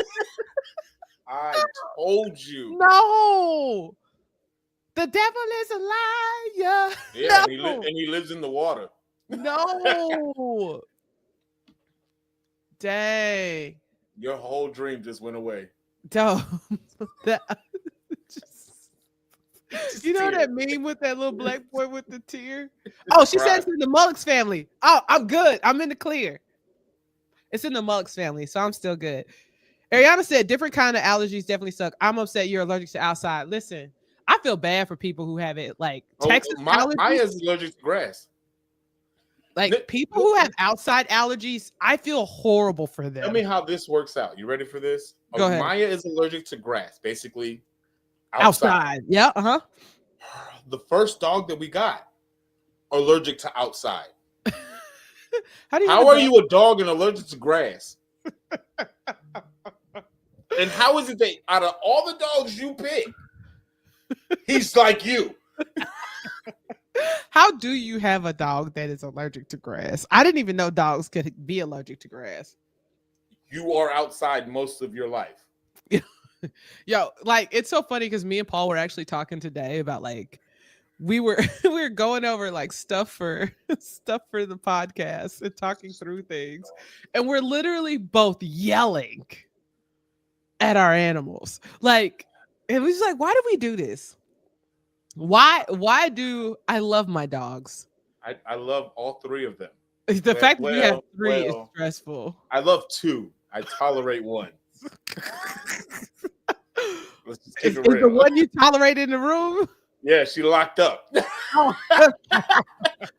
[SPEAKER 3] I told you.
[SPEAKER 2] No. The devil is a liar.
[SPEAKER 3] Yeah,
[SPEAKER 2] no.
[SPEAKER 3] and he lives in the water.
[SPEAKER 2] No. Dang.
[SPEAKER 3] Your whole dream just went away.
[SPEAKER 2] Don't. You know that meme with that little black boy with the tear? Oh, she said it's in the Mullocks family. Oh, I'm good. I'm in the clear. It's in the Mullocks family, so I'm still good. Ariana said different kind of allergies definitely suck. I'm upset you're allergic to outside. Listen, I feel bad for people who have it like Texas allergies.
[SPEAKER 3] Maya's allergic to grass.
[SPEAKER 2] Like people who have outside allergies, I feel horrible for them.
[SPEAKER 3] Tell me how this works out. You ready for this?
[SPEAKER 2] Go ahead.
[SPEAKER 3] Maya is allergic to grass, basically.
[SPEAKER 2] Outside. Yeah.
[SPEAKER 3] The first dog that we got allergic to outside. How are you a dog and allergic to grass? And how is it that out of all the dogs you pick, he's like you?
[SPEAKER 2] How do you have a dog that is allergic to grass? I didn't even know dogs could be allergic to grass.
[SPEAKER 3] You are outside most of your life.
[SPEAKER 2] Yo, like it's so funny because me and Paul were actually talking today about like we were going over like stuff for the podcast and talking through things, and we're literally both yelling at our animals. Like it was like, why do we do this? Why do I love my dogs?
[SPEAKER 3] I love all 3 of them.
[SPEAKER 2] The fact that you have 3 is stressful.
[SPEAKER 3] I love 2. I tolerate 1. Let's just keep it real.
[SPEAKER 2] Is the one you tolerate in the room?
[SPEAKER 3] Yeah, she locked up.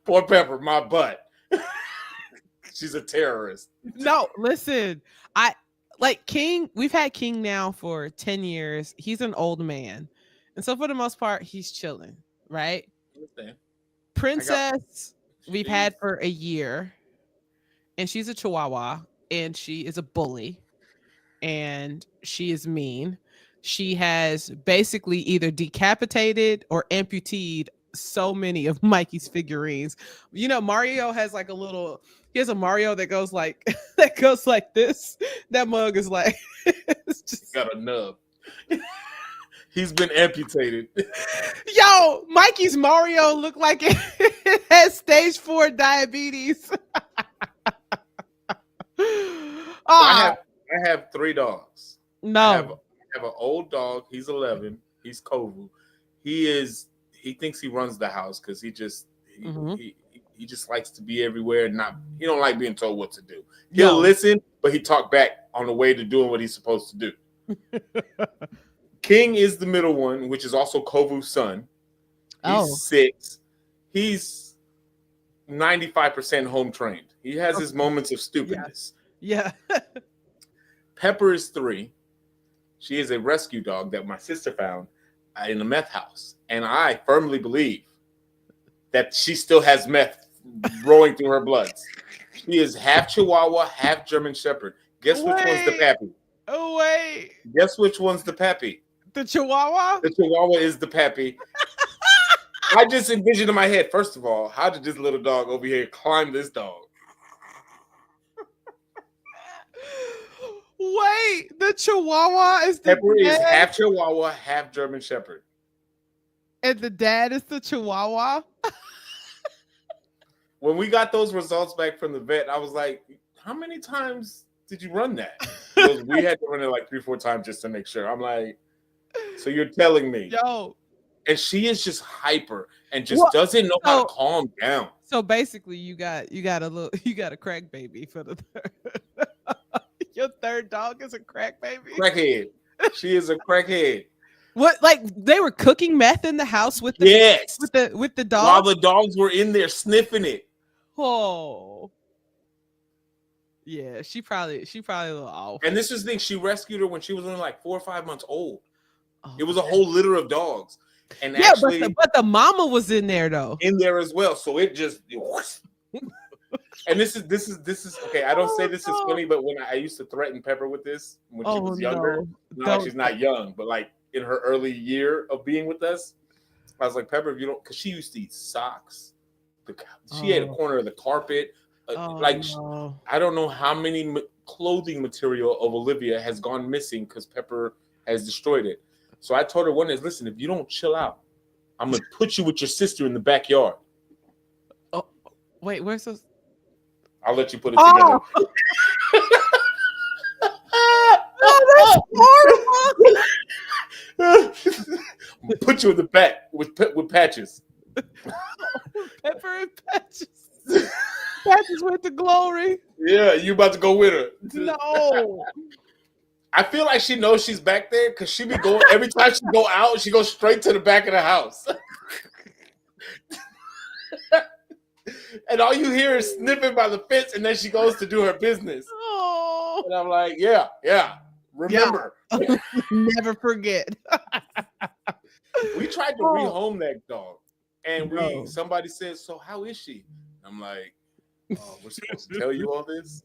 [SPEAKER 3] Poor Pepper, my butt. She's a terrorist.
[SPEAKER 2] No, listen. I like King. We've had King now for 10 years. He's an old man. And so for the most part, he's chilling, right? Princess, we've had for a year. And she's a Chihuahua. And she is a bully. And she is mean. she has basically either decapitated or amputated so many of Mikey's figurines. You know, Mario has like he has a Mario that goes like that goes like this. That mug is like it's just
[SPEAKER 3] got a nub. He's been amputated.
[SPEAKER 2] Yo, Mikey's Mario looked like it has stage 4 diabetes.
[SPEAKER 3] I have 3 dogs.
[SPEAKER 2] No.
[SPEAKER 3] I have an old dog. He's 11. He's Kovu. He thinks he runs the house because he just likes to be everywhere and he don't like being told what to do. He'll listen, but he talk back on the way to doing what he's supposed to do. King is the middle one, which is also Kovu's son. He's 6. He's 95% home trained. He has his moments of stupidness.
[SPEAKER 2] Yeah.
[SPEAKER 3] Pepper is 3. She is a rescue dog that my sister found in a meth house. And I firmly believe that she still has meth rolling through her blood. She is half Chihuahua, half German Shepherd. Guess which one's the pappy?
[SPEAKER 2] Oh, wait.
[SPEAKER 3] Guess which one's the pappy?
[SPEAKER 2] The Chihuahua?
[SPEAKER 3] The Chihuahua is the pappy. I just envisioned in my head, first of all, how did this little dog over here climb this dog?
[SPEAKER 2] Wait, the Chihuahua is the
[SPEAKER 3] Pepper is half Chihuahua, half German Shepherd.
[SPEAKER 2] And the dad is the Chihuahua?
[SPEAKER 3] When we got those results back from the vet, I was like, how many times did you run that? Because we had to run it like 3-4 times just to make sure. I'm like, so you're telling me.
[SPEAKER 2] Yo.
[SPEAKER 3] And she is just hyper and just doesn't know how to calm down.
[SPEAKER 2] So basically you got a crack baby for the third. Your third dog is a crack baby?
[SPEAKER 3] Crackhead. She is a crackhead.
[SPEAKER 2] What, like they were cooking meth in the house with the with the dogs?
[SPEAKER 3] While the dogs were in there sniffing it.
[SPEAKER 2] Oh. Yeah, she probably a little off.
[SPEAKER 3] And this is the thing, she rescued her when she was only like 4 or 5 months old. Oh, it was a whole litter of dogs. And
[SPEAKER 2] yeah, actually, but the mama was in there though.
[SPEAKER 3] In there as well. So it just and this is okay. I don't say this is funny, but when I used to threaten Pepper with this when she was younger, now she's not young, but like in her early year of being with us, I was like, Pepper, if you don't, because she used to eat socks. She ate a corner of the carpet. I don't know how many clothing material of Olivia has gone missing because Pepper has destroyed it. So I told her one day, listen, if you don't chill out, I'm gonna put you with your sister in the backyard.
[SPEAKER 2] Oh, wait, where's those?
[SPEAKER 3] I'll let you put it together.
[SPEAKER 2] Oh, that's
[SPEAKER 3] horrible. Put you in the back with patches.
[SPEAKER 2] Pepper and patches. Patches went to glory.
[SPEAKER 3] Yeah, you about to go with her.
[SPEAKER 2] No.
[SPEAKER 3] I feel like she knows she's back there because she be going every time she go out, she goes straight to the back of the house. And all you hear is sniffing by the fence, and then she goes to do her business.
[SPEAKER 2] Oh.
[SPEAKER 3] And I'm like, yeah. Remember.
[SPEAKER 2] Yeah. Never forget.
[SPEAKER 3] We tried to rehome that dog. And somebody said, so how is she? I'm like, oh, we're supposed to tell you all this?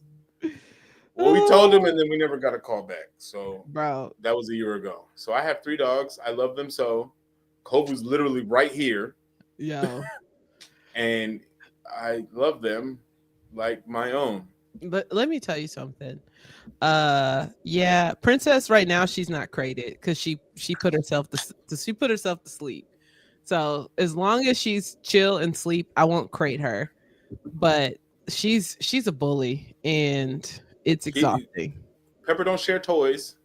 [SPEAKER 3] Well, we told them, and then we never got a call back. So,
[SPEAKER 2] bro,
[SPEAKER 3] that was a year ago. So I have 3 dogs. I love them so. Kovu's literally right here.
[SPEAKER 2] Yeah.
[SPEAKER 3] And I love them like my own.
[SPEAKER 2] But let me tell you something. Yeah, Princess right now she's not crated because she put herself to sleep. So as long as she's chill and sleep, I won't crate her. But she's a bully and it's exhausting.
[SPEAKER 3] Pepper don't share toys.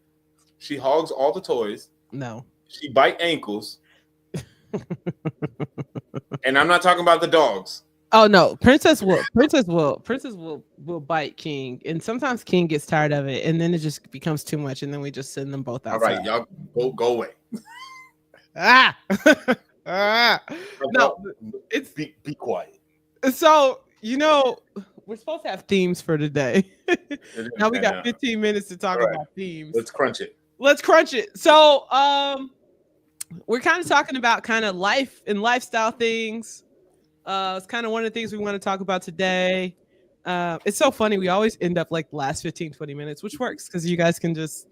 [SPEAKER 3] She hogs all the toys.
[SPEAKER 2] No.
[SPEAKER 3] She bite ankles. And I'm not talking about the dogs.
[SPEAKER 2] Oh no, Princess will bite King, and sometimes King gets tired of it, and then it just becomes too much, and then we just send them both outside.
[SPEAKER 3] All right, y'all go away.
[SPEAKER 2] No, it's
[SPEAKER 3] be quiet.
[SPEAKER 2] So we're supposed to have themes for today. Now we got 15 minutes to talk about themes.
[SPEAKER 3] Let's crunch it.
[SPEAKER 2] So we're kind of talking about kind of life and lifestyle things. It's kind of one of the things we want to talk about today. It's so funny. We always end up like the last 15, 20 minutes, which works because you guys can just,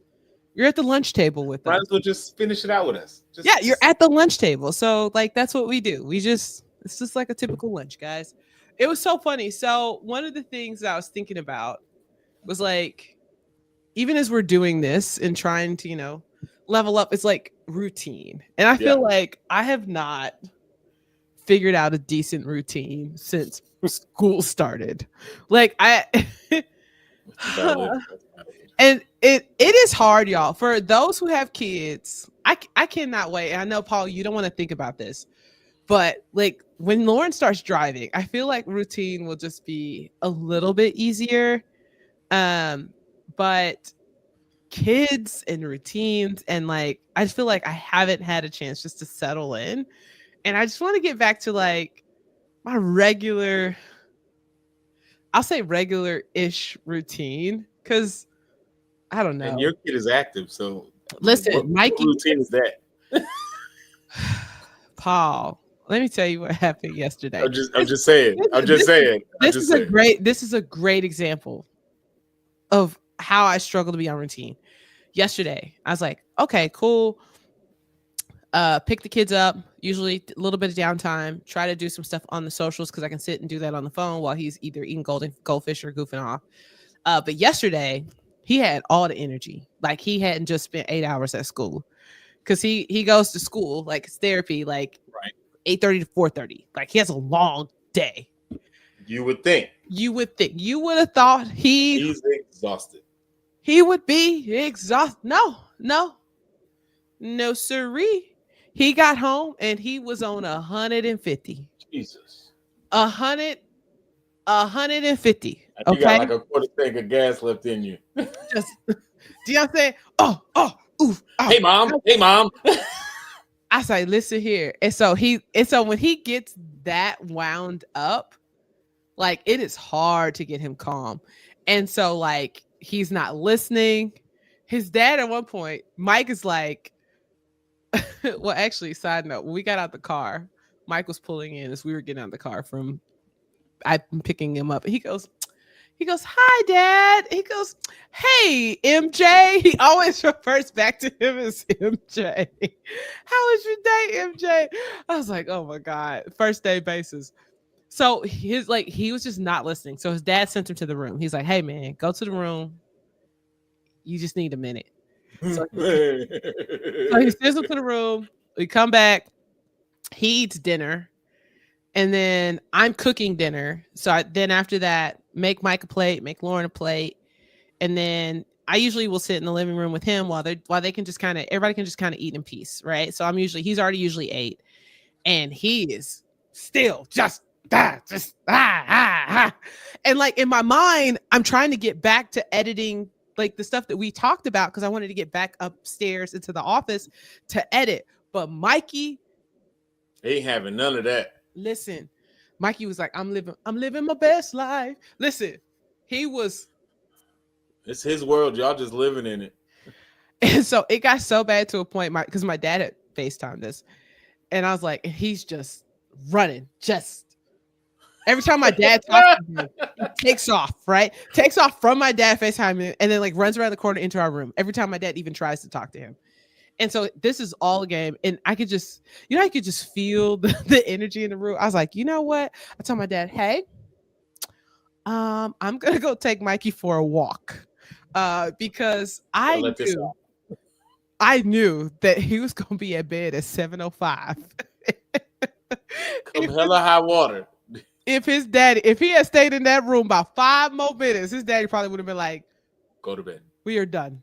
[SPEAKER 2] You're at the lunch table with us.
[SPEAKER 3] Might as well just finish it out with us.
[SPEAKER 2] You're at the lunch table. So like that's what we do. It's just like a typical lunch, guys. It was so funny. So one of the things that I was thinking about was like, even as we're doing this and trying to, level up, it's like routine. And I feel like I have not figured out a decent routine since school started. Like and it is hard, y'all. For those who have kids, I cannot wait. And I know, Paul, you don't want to think about this, but like when Lauren starts driving, I feel like routine will just be a little bit easier. But kids and routines and like I just feel like I haven't had a chance just to settle in. And I just want to get back to like my I'll say regular-ish routine because I don't know.
[SPEAKER 3] And your kid is active, so
[SPEAKER 2] listen, Mikey.
[SPEAKER 3] What routine is that?
[SPEAKER 2] Paul, let me tell you what happened yesterday.
[SPEAKER 3] I'm just saying. This
[SPEAKER 2] is a great example of how I struggle to be on routine. Yesterday, I was like, okay, cool. Pick the kids up, usually a little bit of downtime, try to do some stuff on the socials because I can sit and do that on the phone while he's either eating goldfish or goofing off. But yesterday, he had all the energy. Like he hadn't just spent 8 hours at school because he goes to school, like it's therapy, like 8:30 to 4:30. Like he has a long day.
[SPEAKER 3] You would think. You would
[SPEAKER 2] have thought
[SPEAKER 3] he's exhausted.
[SPEAKER 2] He would be exhausted. No, sirree. He got home and he was on 150.
[SPEAKER 3] Jesus.
[SPEAKER 2] 150.
[SPEAKER 3] You got like a quarter tank of gas left in you.
[SPEAKER 2] Just Deontay. Oof. Oh.
[SPEAKER 3] Hey mom.
[SPEAKER 2] I say, listen here. And so when he gets that wound up, like it is hard to get him calm. And so like he's not listening. His dad at one point, Mike is like, well, actually, side note, when we got out the car, Mike was pulling in as we were getting out the car I'm picking him up. He goes, hi, Dad. He goes, hey, MJ. He always refers back to him as MJ. How was your day, MJ? I was like, oh my God, first day basis. So he was just not listening. So his dad sent him to the room. He's like, hey man, go to the room. You just need a minute. So he sends him to the room. We come back. He eats dinner. And then I'm cooking dinner. So then after that, make Mike a plate, make Lauren a plate. And then I usually will sit in the living room with him while they can just everybody can just kind of eat in peace. Right. So he's already usually ate. And he is still just. And like in my mind, I'm trying to get back to editing like the stuff that we talked about because I wanted to get back upstairs into the office to edit. But Mikey
[SPEAKER 3] ain't having none of that.
[SPEAKER 2] Listen, Mikey was like, I'm living my best life. Listen, it's
[SPEAKER 3] his world. Y'all just living in it.
[SPEAKER 2] And so it got so bad to a point because my dad had FaceTimed us. And I was like, he's just running, every time my dad talks to him, he takes off, right? Takes off from my dad FaceTime and then like runs around the corner into our room every time my dad even tries to talk to him. And so this is all a game. And I could just, I could just feel the energy in the room. I was like, you know what? I told my dad, hey, I'm going to go take Mikey for a walk because I knew that he was going to be at bed at 7:05.
[SPEAKER 3] Come hella high water.
[SPEAKER 2] If he had stayed in that room about 5 more minutes, his daddy probably would have been like,
[SPEAKER 3] go to bed.
[SPEAKER 2] We are done.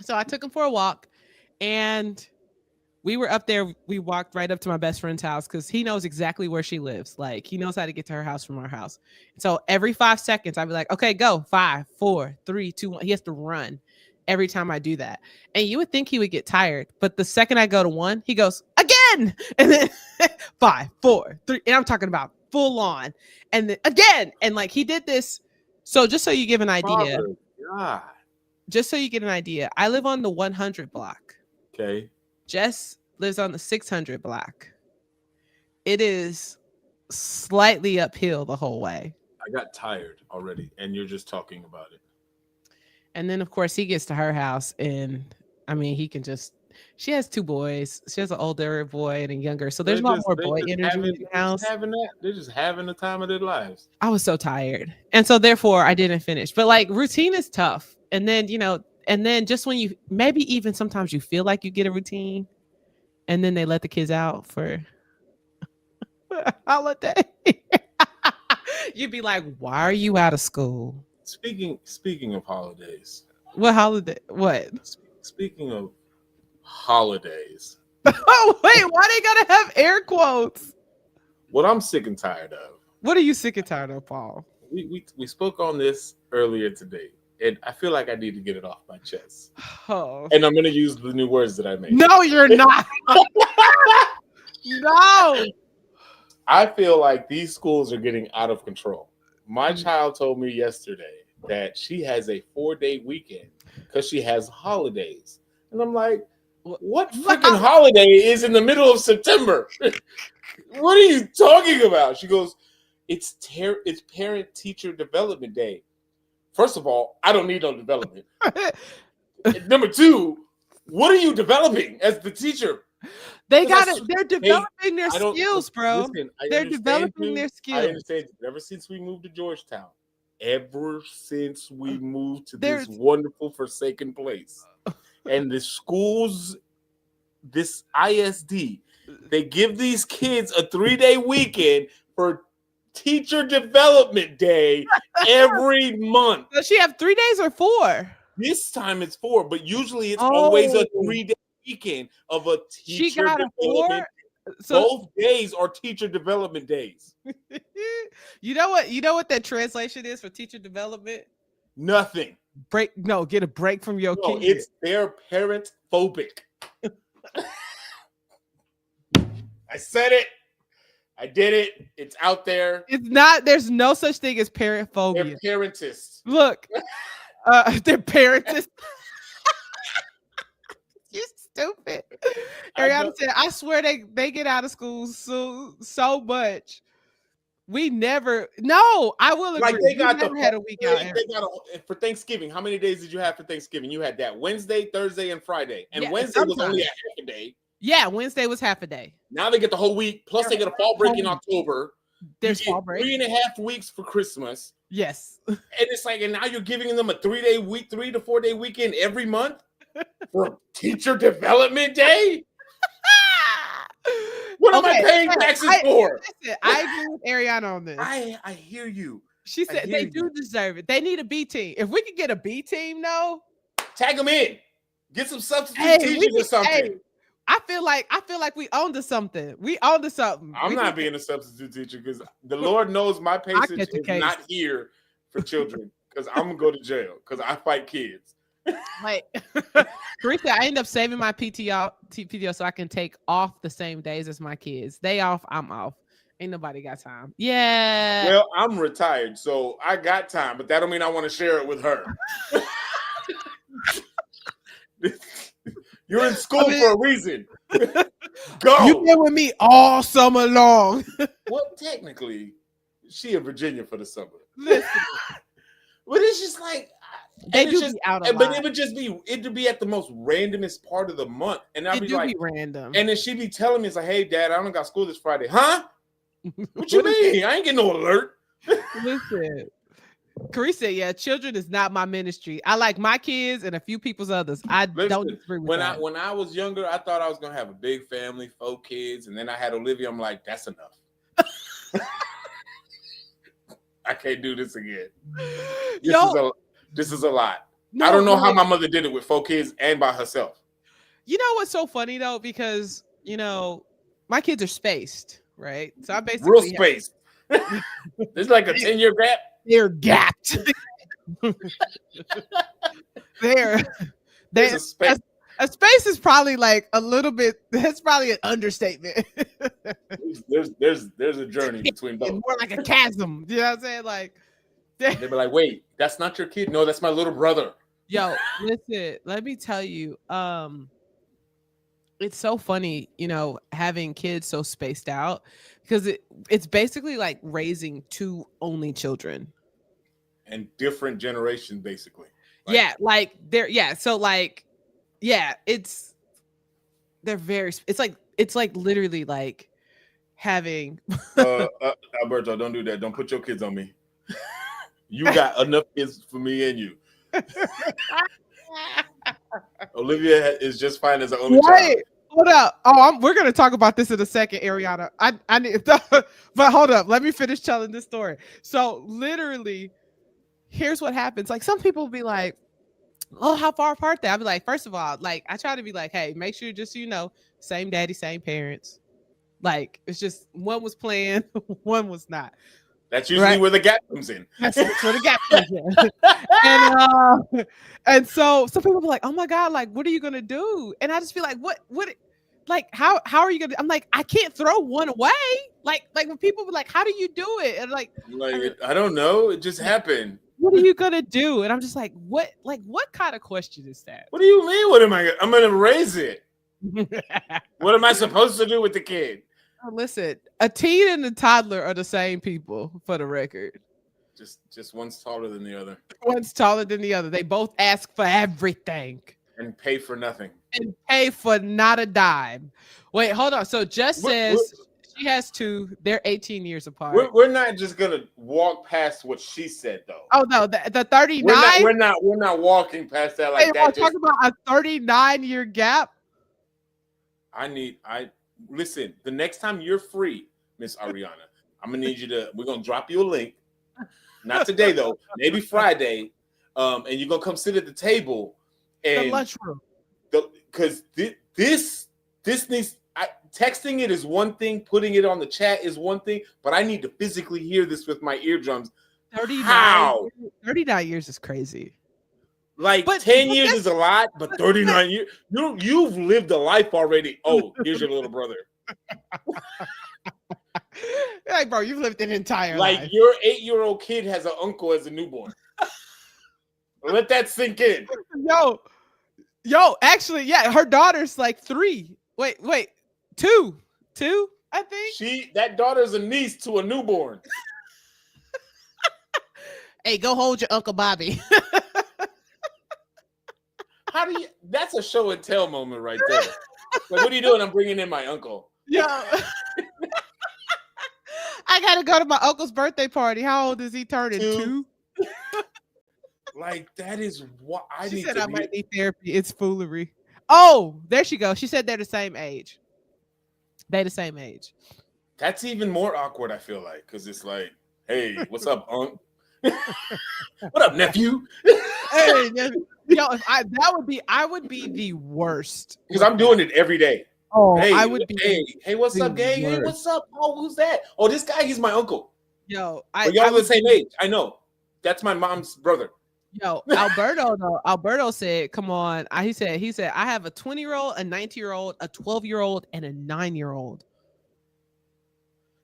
[SPEAKER 2] So I took him for a walk and we were up there. We walked right up to my best friend's house because he knows exactly where she lives. Like he knows how to get to her house from our house. So every 5 seconds, I'd be like, okay, go 5, 4, 3, 2, 1. He has to run every time I do that. And you would think he would get tired. But the second I go to 1, he goes again. And then 5, 4, 3. And I'm talking about full on. And then again. And like he did this. So just so you give an idea.
[SPEAKER 3] Oh, God.
[SPEAKER 2] Just so you get an idea. I live on the 100 block.
[SPEAKER 3] Okay.
[SPEAKER 2] Jess lives on the 600 block. It is slightly uphill the whole way.
[SPEAKER 3] I got tired already, and you're just talking about it.
[SPEAKER 2] And then, of course, he gets to her house, and I mean, he can just. She has 2 boys. She has an older boy and a younger. So there's a lot more boy energy in the house.
[SPEAKER 3] They're just having the time of their lives.
[SPEAKER 2] I was so tired. And so therefore I didn't finish. But like routine is tough. And then, and then just when you maybe even sometimes you feel like you get a routine and then they let the kids out for a holiday. You'd be like, why are you out of school?
[SPEAKER 3] Speaking of holidays.
[SPEAKER 2] What holiday? What?
[SPEAKER 3] Speaking of holidays.
[SPEAKER 2] Oh, wait, why they gotta have air quotes?
[SPEAKER 3] What I'm sick and tired of.
[SPEAKER 2] What are you sick and tired of, Paul?
[SPEAKER 3] We spoke on this earlier today, and I feel like I need to get it off my chest.
[SPEAKER 2] Oh.
[SPEAKER 3] And I'm going to use the new words that I made.
[SPEAKER 2] No, you're not. No.
[SPEAKER 3] I feel like these schools are getting out of control. My child told me yesterday that she has a 4-day weekend because she has holidays. And I'm like, what freaking holiday is in the middle of September? What are you talking about? She goes, it's parent-teacher development day. First of all, I don't need no development. Number 2, what are you developing as the teacher?
[SPEAKER 2] They're developing their skills, bro.
[SPEAKER 3] Listen,
[SPEAKER 2] they're developing their skills.
[SPEAKER 3] I understand. Ever since we moved to Georgetown, to this wonderful forsaken place, and the schools, this ISD, they give these kids a 3-day weekend for teacher development day every month.
[SPEAKER 2] Does she have 3 days or 4?
[SPEAKER 3] This time it's 4, but usually it's always a 3-day weekend of a teacher development. So both days are teacher development days.
[SPEAKER 2] You know what that translation is for teacher development?
[SPEAKER 3] Nothing.
[SPEAKER 2] Get a break from your kid.
[SPEAKER 3] It's they're parent phobic. I said it. I did it. It's out there.
[SPEAKER 2] It's not. There's no such thing as parent phobia.
[SPEAKER 3] They're parentists.
[SPEAKER 2] Look, they're parentists. You stupid. Ariana said, I swear they get out of school so much. We never. No, I will agree.
[SPEAKER 3] Like they got
[SPEAKER 2] had a week out.
[SPEAKER 3] For Thanksgiving. How many days did you have for Thanksgiving? You had that Wednesday, Thursday, and Friday. And Wednesday was only a half a day.
[SPEAKER 2] Yeah, Wednesday was half a day.
[SPEAKER 3] Now they get the whole week. Plus they get a fall break in October.
[SPEAKER 2] There's fall break.
[SPEAKER 3] 3.5 weeks for Christmas.
[SPEAKER 2] Yes.
[SPEAKER 3] And it's like, and now you're giving them a 3 to 4 day weekend every month for teacher development day. What am I paying taxes for?
[SPEAKER 2] Listen, I agree with Ariana on this.
[SPEAKER 3] I hear you.
[SPEAKER 2] She said they do deserve it. They need a B team. If we could get a B team,
[SPEAKER 3] tag them in. Get some substitute teachers or something. Hey,
[SPEAKER 2] I feel like we own to something.
[SPEAKER 3] I'm not being a substitute teacher because the Lord knows my patience is not here for children because I'm gonna go to jail because I fight kids.
[SPEAKER 2] Like Teresa, I end up saving my PTO so I can take off the same days as my kids. They off, I'm off. Ain't nobody got time. Yeah.
[SPEAKER 3] Well, I'm retired, so I got time, but that don't mean I want to share it with her. You're in school for a reason. Go.
[SPEAKER 2] You've been with me all summer long.
[SPEAKER 3] Well, technically, she in Virginia for the summer.
[SPEAKER 2] Listen.
[SPEAKER 3] But it's just like
[SPEAKER 2] they do be out of
[SPEAKER 3] but it'd be at the most randomest part of the month. And I'd be like
[SPEAKER 2] random.
[SPEAKER 3] And then she'd be telling me, it's like, hey dad, I don't got school this Friday. Huh? What you mean? I ain't getting no alert.
[SPEAKER 2] Listen. Carissa, yeah, children is not my ministry. I like my kids and a few people's others. Don't agree with that.
[SPEAKER 3] When I was younger, I thought I was gonna have a big family, 4 kids, and then I had Olivia. I'm like, that's enough. I can't do this again. This is a lot. No, I don't know how my mother did it with 4 kids and by herself.
[SPEAKER 2] You know what's so funny though? Because my kids are spaced, right? So I basically
[SPEAKER 3] real spaced. There's like a 10-year gap.
[SPEAKER 2] They're gapped. A space is probably like a little bit. That's probably an understatement.
[SPEAKER 3] there's a journey between both.
[SPEAKER 2] It's more like a chasm. You know what I'm saying? Like
[SPEAKER 3] they'd be like, "Wait, that's not your kid? No, that's my little brother."
[SPEAKER 2] Yo, listen. Let me tell you. It's so funny, having kids so spaced out because it's basically like raising 2 only children.
[SPEAKER 3] And different generation, basically.
[SPEAKER 2] So like Yeah, they're very. It's like literally like having.
[SPEAKER 3] Alberto, don't do that. Don't put your kids on me. You got enough kids for me and you. Olivia is just fine as an only child.
[SPEAKER 2] Hold up. Oh, we're gonna talk about this in a second, Ariana. I need, but hold up. Let me finish telling this story. So literally, here's what happens. Like some people will be like, "Oh, how far apart they?" I'll be like, first of all, like I try to be like, "Hey, make sure just so you know, same daddy, same parents." Like it's just one was planned, one was not.
[SPEAKER 3] That's usually where the gap comes in.
[SPEAKER 2] That's where the gap comes in. And so some people be like, "Oh my God, like what are you gonna do?" And I just feel like, what, like how are you gonna? I'm like, I can't throw one away. Like when people be like, "How do you do it?" And like
[SPEAKER 3] I don't know, it just happened.
[SPEAKER 2] What are you gonna do? And I'm just like, what kind of question is that?
[SPEAKER 3] What do you mean? What am I? I'm gonna raise it. What am I supposed to do with the kid?
[SPEAKER 2] Listen, a teen and a toddler are the same people, for the record.
[SPEAKER 3] Just one's taller than the other.
[SPEAKER 2] One's taller than the other. They both ask for everything.
[SPEAKER 3] And pay for nothing.
[SPEAKER 2] And pay for not a dime. Wait, hold on. So Jess says she has two. They're 18 years apart.
[SPEAKER 3] We're not just gonna walk past what she said, though.
[SPEAKER 2] Oh no, the 39.
[SPEAKER 3] We're not walking past that like that.
[SPEAKER 2] Talking about a 39-year gap.
[SPEAKER 3] Listen, the next time you're free, Miss Ariana, I'm gonna need you to. We're gonna drop you a link. Not today though. Maybe Friday. And you're gonna come sit at the table. And
[SPEAKER 2] the lunchroom.
[SPEAKER 3] Because this needs. Texting it is one thing. Putting it on the chat is one thing. But I need to physically hear this with my eardrums.
[SPEAKER 2] 39 years is crazy.
[SPEAKER 3] Like 10 years is a lot, but 39 years, you've lived a life already. Oh, here's your little brother.
[SPEAKER 2] Like, bro, you've lived an entire
[SPEAKER 3] life. Like your 8-year-old kid has an uncle as a newborn. Let that sink in.
[SPEAKER 2] Yo, actually, yeah, her daughter's like 3. Wait, 2, I think.
[SPEAKER 3] That daughter's a niece to a newborn.
[SPEAKER 2] Hey, go hold your Uncle Bobby.
[SPEAKER 3] That's a show and tell moment right there. Like, what are you doing? I'm bringing in my uncle.
[SPEAKER 2] Yeah. I gotta go to my uncle's birthday party. How old is he turning? 2?
[SPEAKER 3] Like, that is what I
[SPEAKER 2] she
[SPEAKER 3] need
[SPEAKER 2] said
[SPEAKER 3] to
[SPEAKER 2] I might need therapy. It's foolery. Oh, there she goes. She said they're the same age. They the same age.
[SPEAKER 3] That's even more awkward, I feel like, because it's like, hey, what's up, unc? What up, nephew?
[SPEAKER 2] Hey, nephew. Yo, I would be the worst.
[SPEAKER 3] Because I'm doing it every day.
[SPEAKER 2] Oh,
[SPEAKER 3] hey,
[SPEAKER 2] I would be.
[SPEAKER 3] Hey, what's up, gang? Hey, what's up? Oh, who's that? Oh, this guy, he's my uncle.
[SPEAKER 2] Yo,
[SPEAKER 3] y'all the same age. I know. That's my mom's brother.
[SPEAKER 2] Yo, Alberto said, come on. He said, I have a 20-year-old, a 19-year-old, a 12-year-old, and a 9-year-old.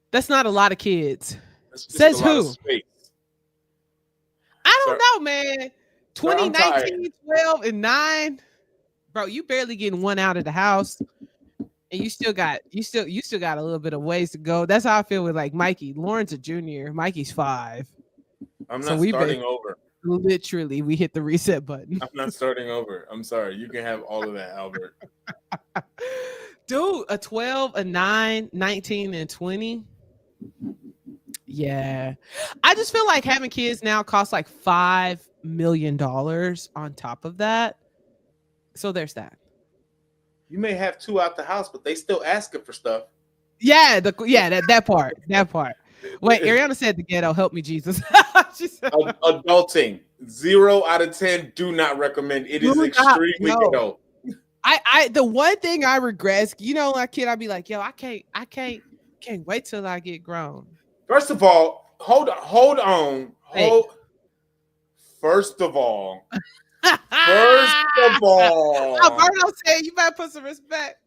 [SPEAKER 2] That's not a lot of kids. Says who? I don't know, man. 20, 19, 12, and 9. Bro, you barely getting one out of the house. And you still got a little bit of ways to go. That's how I feel with like Mikey. Lauren's a junior. Mikey's 5.
[SPEAKER 3] I'm not starting over.
[SPEAKER 2] Literally, we hit the reset button.
[SPEAKER 3] I'm not starting over. I'm sorry. You can have all of that, Albert.
[SPEAKER 2] Dude, a 12, a 9, 19, and 20. Yeah. I just feel like having kids now costs like $5 million on top of that. So there's that.
[SPEAKER 3] You may have 2 out the house, but they still asking for stuff.
[SPEAKER 2] Yeah, that part. Wait, Ariana said the ghetto. Help me, Jesus. She said,
[SPEAKER 3] adulting. 0 out of 10. Do not recommend. It is extremely ghetto.
[SPEAKER 2] I the one thing I regret is, you know, like kid, I'd be like, yo, I can't wait till I get grown.
[SPEAKER 3] First of all, hold on. First of all,
[SPEAKER 2] Alberto said you better put some respect.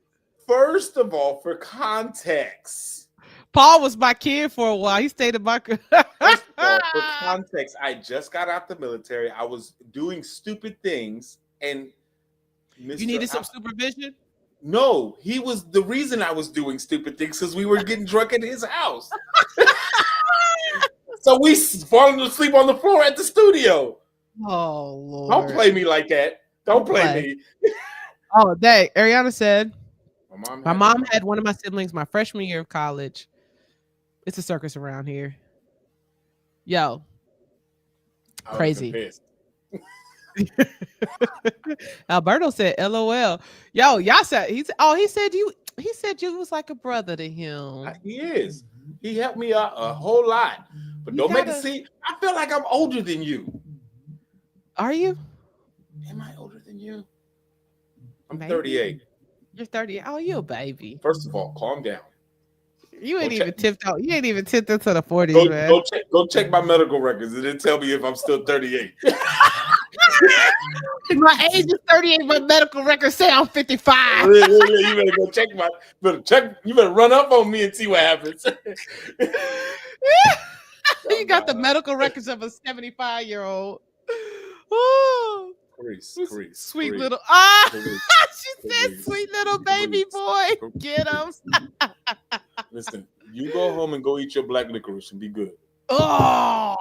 [SPEAKER 3] First of all, for context,
[SPEAKER 2] Paul was my kid for a while. He stayed in my.
[SPEAKER 3] First of all, for context, I just got out the military. I was doing stupid things, and
[SPEAKER 2] you needed some supervision.
[SPEAKER 3] No, he was the reason I was doing stupid things because we were getting drunk at his house. So we falling asleep on the floor at the studio.
[SPEAKER 2] Oh Lord!
[SPEAKER 3] Don't play me like that. Don't play me.
[SPEAKER 2] Oh, dang. Ariana said,
[SPEAKER 3] My
[SPEAKER 2] mom had one of my siblings my freshman year of college. It's a circus around here. Yo. Crazy. Alberto said, LOL. Yo, y'all said he said you was like a brother to him.
[SPEAKER 3] He is. He helped me out a whole lot. But don't make it seem. I feel like I'm older than you.
[SPEAKER 2] Are you?
[SPEAKER 3] Am I older than you? I'm 38.
[SPEAKER 2] You're 30. Oh, you a baby.
[SPEAKER 3] First of all, calm down.
[SPEAKER 2] You ain't even tipped out. You ain't even tipped into the 40s, man.
[SPEAKER 3] Go check my medical records and then tell me if I'm still 38.
[SPEAKER 2] My age is 38, but medical records say I'm 55.
[SPEAKER 3] You better go check you better run up on me and see what happens.
[SPEAKER 2] You got the medical records of a 75-year-old. Oh, sweet little. She said, "Sweet little baby boy, get him."
[SPEAKER 3] Listen, you go home and go eat your black licorice and be good.
[SPEAKER 2] Oh,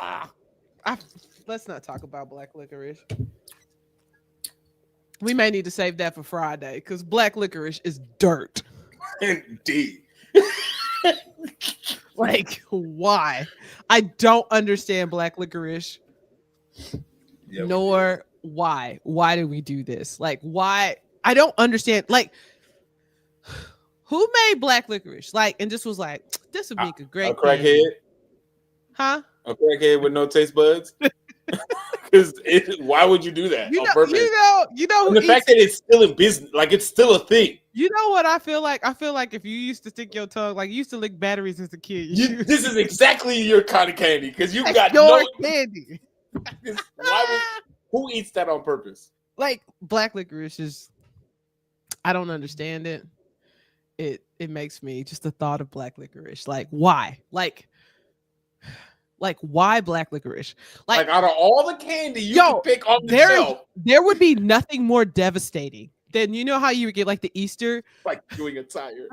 [SPEAKER 2] let's not talk about black licorice. We may need to save that for Friday because black licorice is dirt.
[SPEAKER 3] Indeed.
[SPEAKER 2] Like, why? I don't understand black licorice. Yeah, nor why. Why do we do this? Like, why? I don't understand. Like, who made black licorice? Like, and just was like, this would make a great
[SPEAKER 3] a crackhead.
[SPEAKER 2] Huh?
[SPEAKER 3] A crackhead with no taste buds. Because why would you do that on purpose?
[SPEAKER 2] You know,
[SPEAKER 3] and the fact that it's still in business, like it's still a thing.
[SPEAKER 2] You know what I feel like? I feel like if you used to stick your tongue, like you used to lick batteries as a kid.
[SPEAKER 3] This is exactly your kind of candy because you got no
[SPEAKER 2] candy.
[SPEAKER 3] Who eats that on purpose?
[SPEAKER 2] Like black licorice is, I don't understand it. It makes me just the thought of black licorice. Like why? Like why black licorice? Like
[SPEAKER 3] out of all the candy you can pick on the shelf,
[SPEAKER 2] there would be nothing more devastating than, you know how you would get like the Easter,
[SPEAKER 3] like chewing a tire.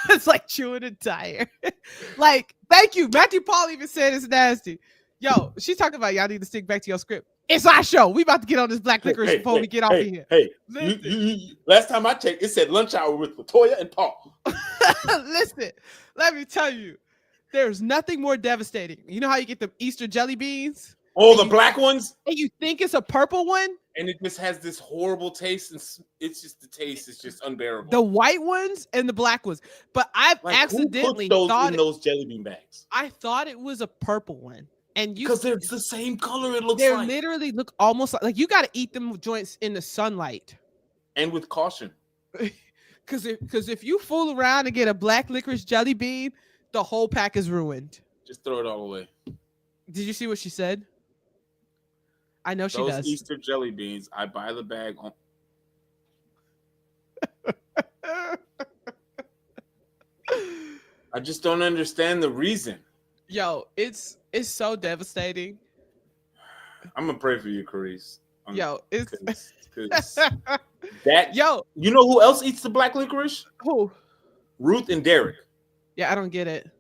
[SPEAKER 2] It's like chewing a tire. Like, thank you. Matthew Paul even said it's nasty. Yo, she's talking about y'all need to stick back to your script. It's our show. We about to get on this black licorice before we get off of here.
[SPEAKER 3] Hey, last time I checked, it said lunch hour with Latoya and Paul.
[SPEAKER 2] Listen, let me tell you, there's nothing more devastating. You know how you get the Easter jelly beans?
[SPEAKER 3] Oh, the black ones?
[SPEAKER 2] And you think it's a purple one?
[SPEAKER 3] And it just has this horrible taste, and it's just the taste is just unbearable.
[SPEAKER 2] The white ones and the black ones, but I've accidentally thought
[SPEAKER 3] those jelly bean bags.
[SPEAKER 2] I thought it was a purple one, and
[SPEAKER 3] because they're the same color. It looks
[SPEAKER 2] they literally look almost like you got to eat them joints in the sunlight
[SPEAKER 3] and with caution.
[SPEAKER 2] Because if you fool around and get a black licorice jelly bean, the whole pack is ruined.
[SPEAKER 3] Just throw it all away.
[SPEAKER 2] Did you see what she said? I know she does.
[SPEAKER 3] Those Easter jelly beans, I buy the bag on. I just don't understand the reason.
[SPEAKER 2] Yo, it's so devastating.
[SPEAKER 3] I'm gonna pray for you, Carice.
[SPEAKER 2] Yo, it's
[SPEAKER 3] that. Yo, you know who else eats the black licorice?
[SPEAKER 2] Who?
[SPEAKER 3] Ruth and Derek.
[SPEAKER 2] Yeah, I don't get it.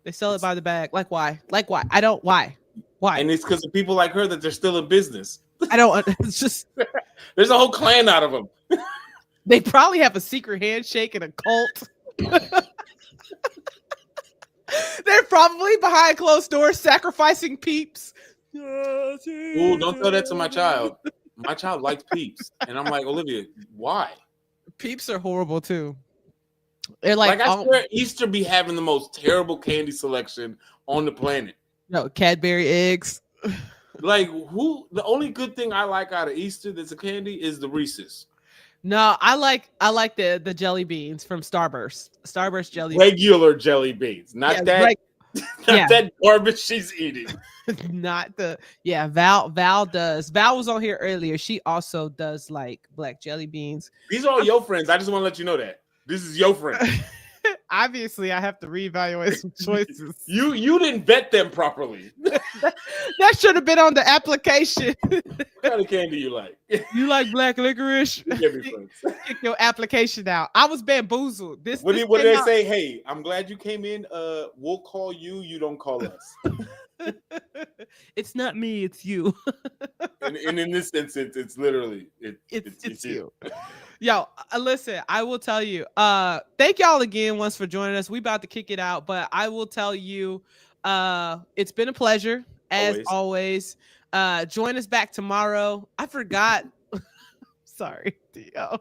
[SPEAKER 2] They sell it by the bag. Like why? I don't. Why?
[SPEAKER 3] And it's because of people like her that they're still in business.
[SPEAKER 2] I don't. It's just
[SPEAKER 3] there's a whole clan out of them.
[SPEAKER 2] They probably have a secret handshake and a cult. They're probably behind closed doors sacrificing peeps.
[SPEAKER 3] Ooh, don't tell that to my child. My child likes peeps, and I'm like, Olivia, why?
[SPEAKER 2] Peeps are horrible too. They're like
[SPEAKER 3] I swear Easter be having the most terrible candy selection on the planet.
[SPEAKER 2] No, Cadbury eggs.
[SPEAKER 3] Like who? The only good thing I like out of Easter that's a candy is the Reese's.
[SPEAKER 2] No, I like the jelly beans from Starburst. Starburst jelly.
[SPEAKER 3] Regular jelly beans, not that. Not that garbage she's eating.
[SPEAKER 2] Not the Val does. Val was on here earlier. She also does like black jelly beans.
[SPEAKER 3] These are all your friends. I just want to let you know that this is your friend.
[SPEAKER 2] Obviously, I have to reevaluate some choices.
[SPEAKER 3] You didn't vet them properly.
[SPEAKER 2] That should have been on the application.
[SPEAKER 3] What kind of candy you like?
[SPEAKER 2] You like black licorice? Kick your application out. I was bamboozled.
[SPEAKER 3] What did they say? Hey, I'm glad you came in. We'll call you. You don't call us.
[SPEAKER 2] It's not me. It's you.
[SPEAKER 3] And in this instance, it's literally
[SPEAKER 2] it's you. Yo, listen, I will tell you. Thank y'all again once for joining us. We about to kick it out, but I will tell you, it's been a pleasure as always. Join us back tomorrow. I forgot. Sorry, Theo.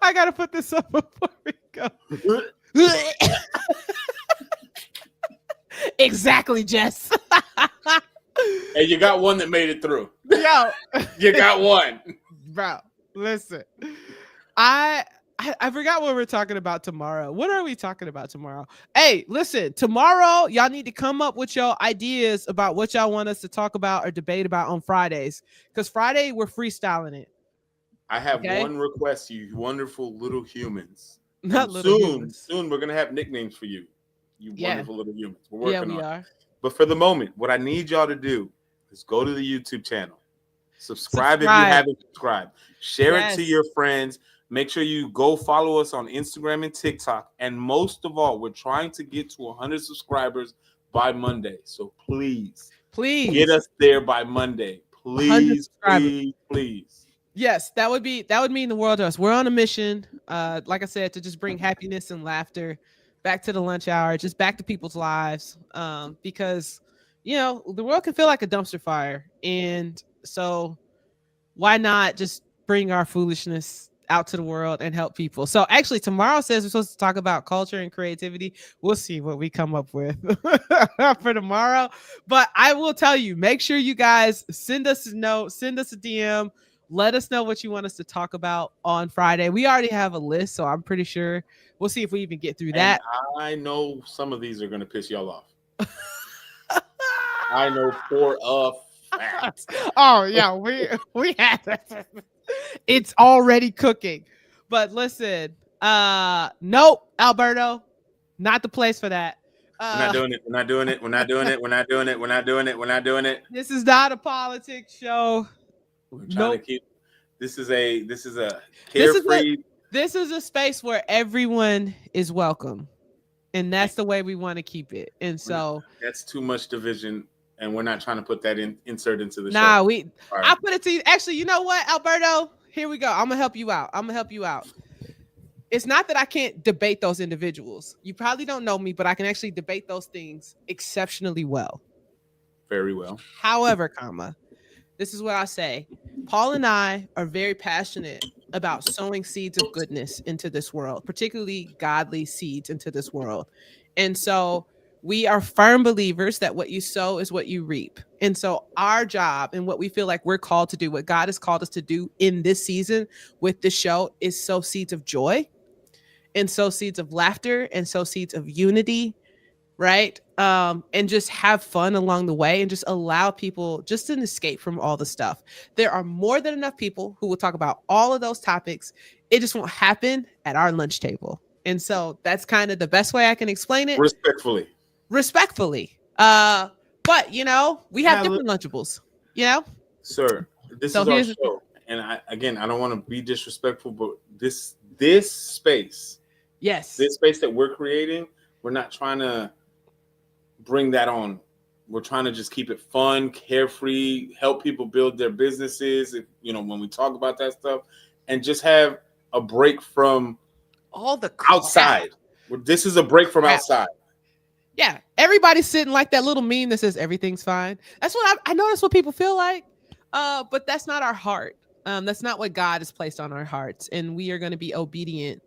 [SPEAKER 2] I gotta put this up before we go. Exactly, Jess.
[SPEAKER 3] And you got one that made it through.
[SPEAKER 2] Yo,
[SPEAKER 3] you got one,
[SPEAKER 2] bro. Listen, I forgot what we're talking about tomorrow. What are we talking about tomorrow? Hey, listen, tomorrow y'all need to come up with your ideas about what y'all want us to talk about or debate about on Fridays. Because Friday we're freestyling it.
[SPEAKER 3] I have one request, you wonderful little humans.
[SPEAKER 2] Not little humans.
[SPEAKER 3] Soon we're gonna have nicknames for you. You wonderful little humans. We're working on it.
[SPEAKER 2] Are.
[SPEAKER 3] But for the moment, what I need y'all to do is go to the YouTube channel. Subscribe if you haven't subscribed. Share it to your friends. Make sure you go follow us on Instagram and TikTok. And most of all, we're trying to get to 100 subscribers by Monday. So please get us there by Monday. Please.
[SPEAKER 2] Yes, that would mean the world to us. We're on a mission, like I said, to just bring happiness and laughter back to the lunch hour, just back to people's lives. Because the world can feel like a dumpster fire. And so why not just bring our foolishness out to the world and help people? So actually tomorrow says we're supposed to talk about culture and creativity. We'll see what we come up with for tomorrow. But I will tell you, make sure you guys send us a note, send us a DM. Let us know what you want us to talk about on Friday. We already have a list, so I'm pretty sure we'll see if we even get through that.
[SPEAKER 3] I know some of these are going to piss y'all off. I know for a fact.
[SPEAKER 2] Oh yeah, we had that. It's already cooking. But listen, nope, Alberto, not the place for that.
[SPEAKER 3] We're not doing it. We're not doing it. We're not doing it. We're not doing it. We're not doing it. We're not doing it.
[SPEAKER 2] This is not a politics show.
[SPEAKER 3] We're trying to keep. This is a carefree.
[SPEAKER 2] This is a space where everyone is welcome, and that's the way we want to keep it. And so
[SPEAKER 3] that's too much division, and we're not trying to put that insert into the show.
[SPEAKER 2] I'll put it to you. Actually, you know what, Alberto? Here we go. I'm gonna help you out. It's not that I can't debate those individuals. You probably don't know me, but I can actually debate those things exceptionally well.
[SPEAKER 3] Very well.
[SPEAKER 2] However, this is what I say. Paul and I are very passionate about sowing seeds of goodness into this world, particularly godly seeds into this world. And so we are firm believers that what you sow is what you reap. And so our job and what we feel like we're called to do, what God has called us to do in this season with this show, is sow seeds of joy and sow seeds of laughter and sow seeds of unity, right? And just have fun along the way and just allow people just an escape from all the stuff. There are more than enough people who will talk about all of those topics. It just won't happen at our lunch table. And so that's kind of the best way I can explain it. Respectfully. But we have different Lunchables,
[SPEAKER 3] Sir, this is our show. And I don't want to be disrespectful, but this space, this space that we're creating, we're not trying to bring that on. We're trying to just keep it fun, carefree, help people build their businesses. When we talk about that stuff, and just have a break from
[SPEAKER 2] all the
[SPEAKER 3] outside. This is a break from outside.
[SPEAKER 2] Yeah, everybody's sitting like that little meme that says everything's fine. That's what I know. That's what people feel like. But that's not our heart. That's not what God has placed on our hearts, and we are going to be obedient.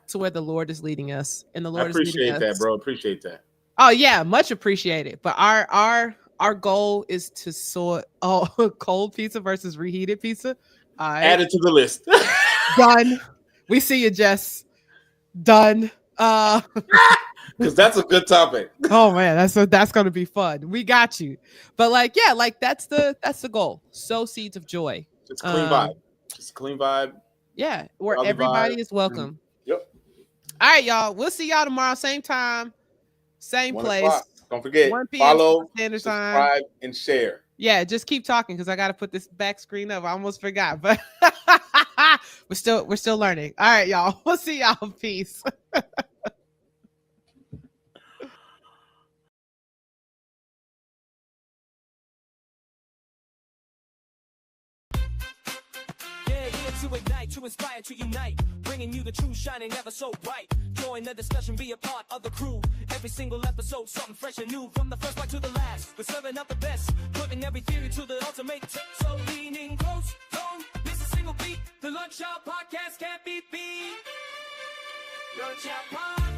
[SPEAKER 2] To where the Lord is leading us, and the Lord is leading us.
[SPEAKER 3] Appreciate that, bro. Appreciate that.
[SPEAKER 2] Oh yeah, much appreciated. But our goal is to sort cold pizza versus reheated pizza.
[SPEAKER 3] Add it to the list.
[SPEAKER 2] Done. We see you, Jess. Done.
[SPEAKER 3] Because that's a good topic.
[SPEAKER 2] Oh man, that's gonna be fun. We got you. But that's the goal. Sow seeds of joy.
[SPEAKER 3] It's a clean vibe. Just a clean vibe.
[SPEAKER 2] Yeah, where everybody is welcome.
[SPEAKER 3] Yep.
[SPEAKER 2] All right, y'all. We'll see y'all tomorrow, same time, same place.
[SPEAKER 3] Don't forget,
[SPEAKER 2] 1 p.m.
[SPEAKER 3] follow,
[SPEAKER 2] Standard
[SPEAKER 3] subscribe,
[SPEAKER 2] time.
[SPEAKER 3] And share.
[SPEAKER 2] Yeah, just keep talking because I got to put this back screen up. I almost forgot, but we're still learning. All right, y'all. We'll see y'all. Peace.
[SPEAKER 1] to ignite, to inspire, to unite, bringing you the true, shining ever so bright. Join the discussion, be a part of the crew. Every single episode, something fresh and new. From the first bite to the last, we're serving up the best, putting every theory to the ultimate test. So lean in close, don't miss a single beat. The Lunch Hour Podcast can't be beat. Lunch Hour Podcast.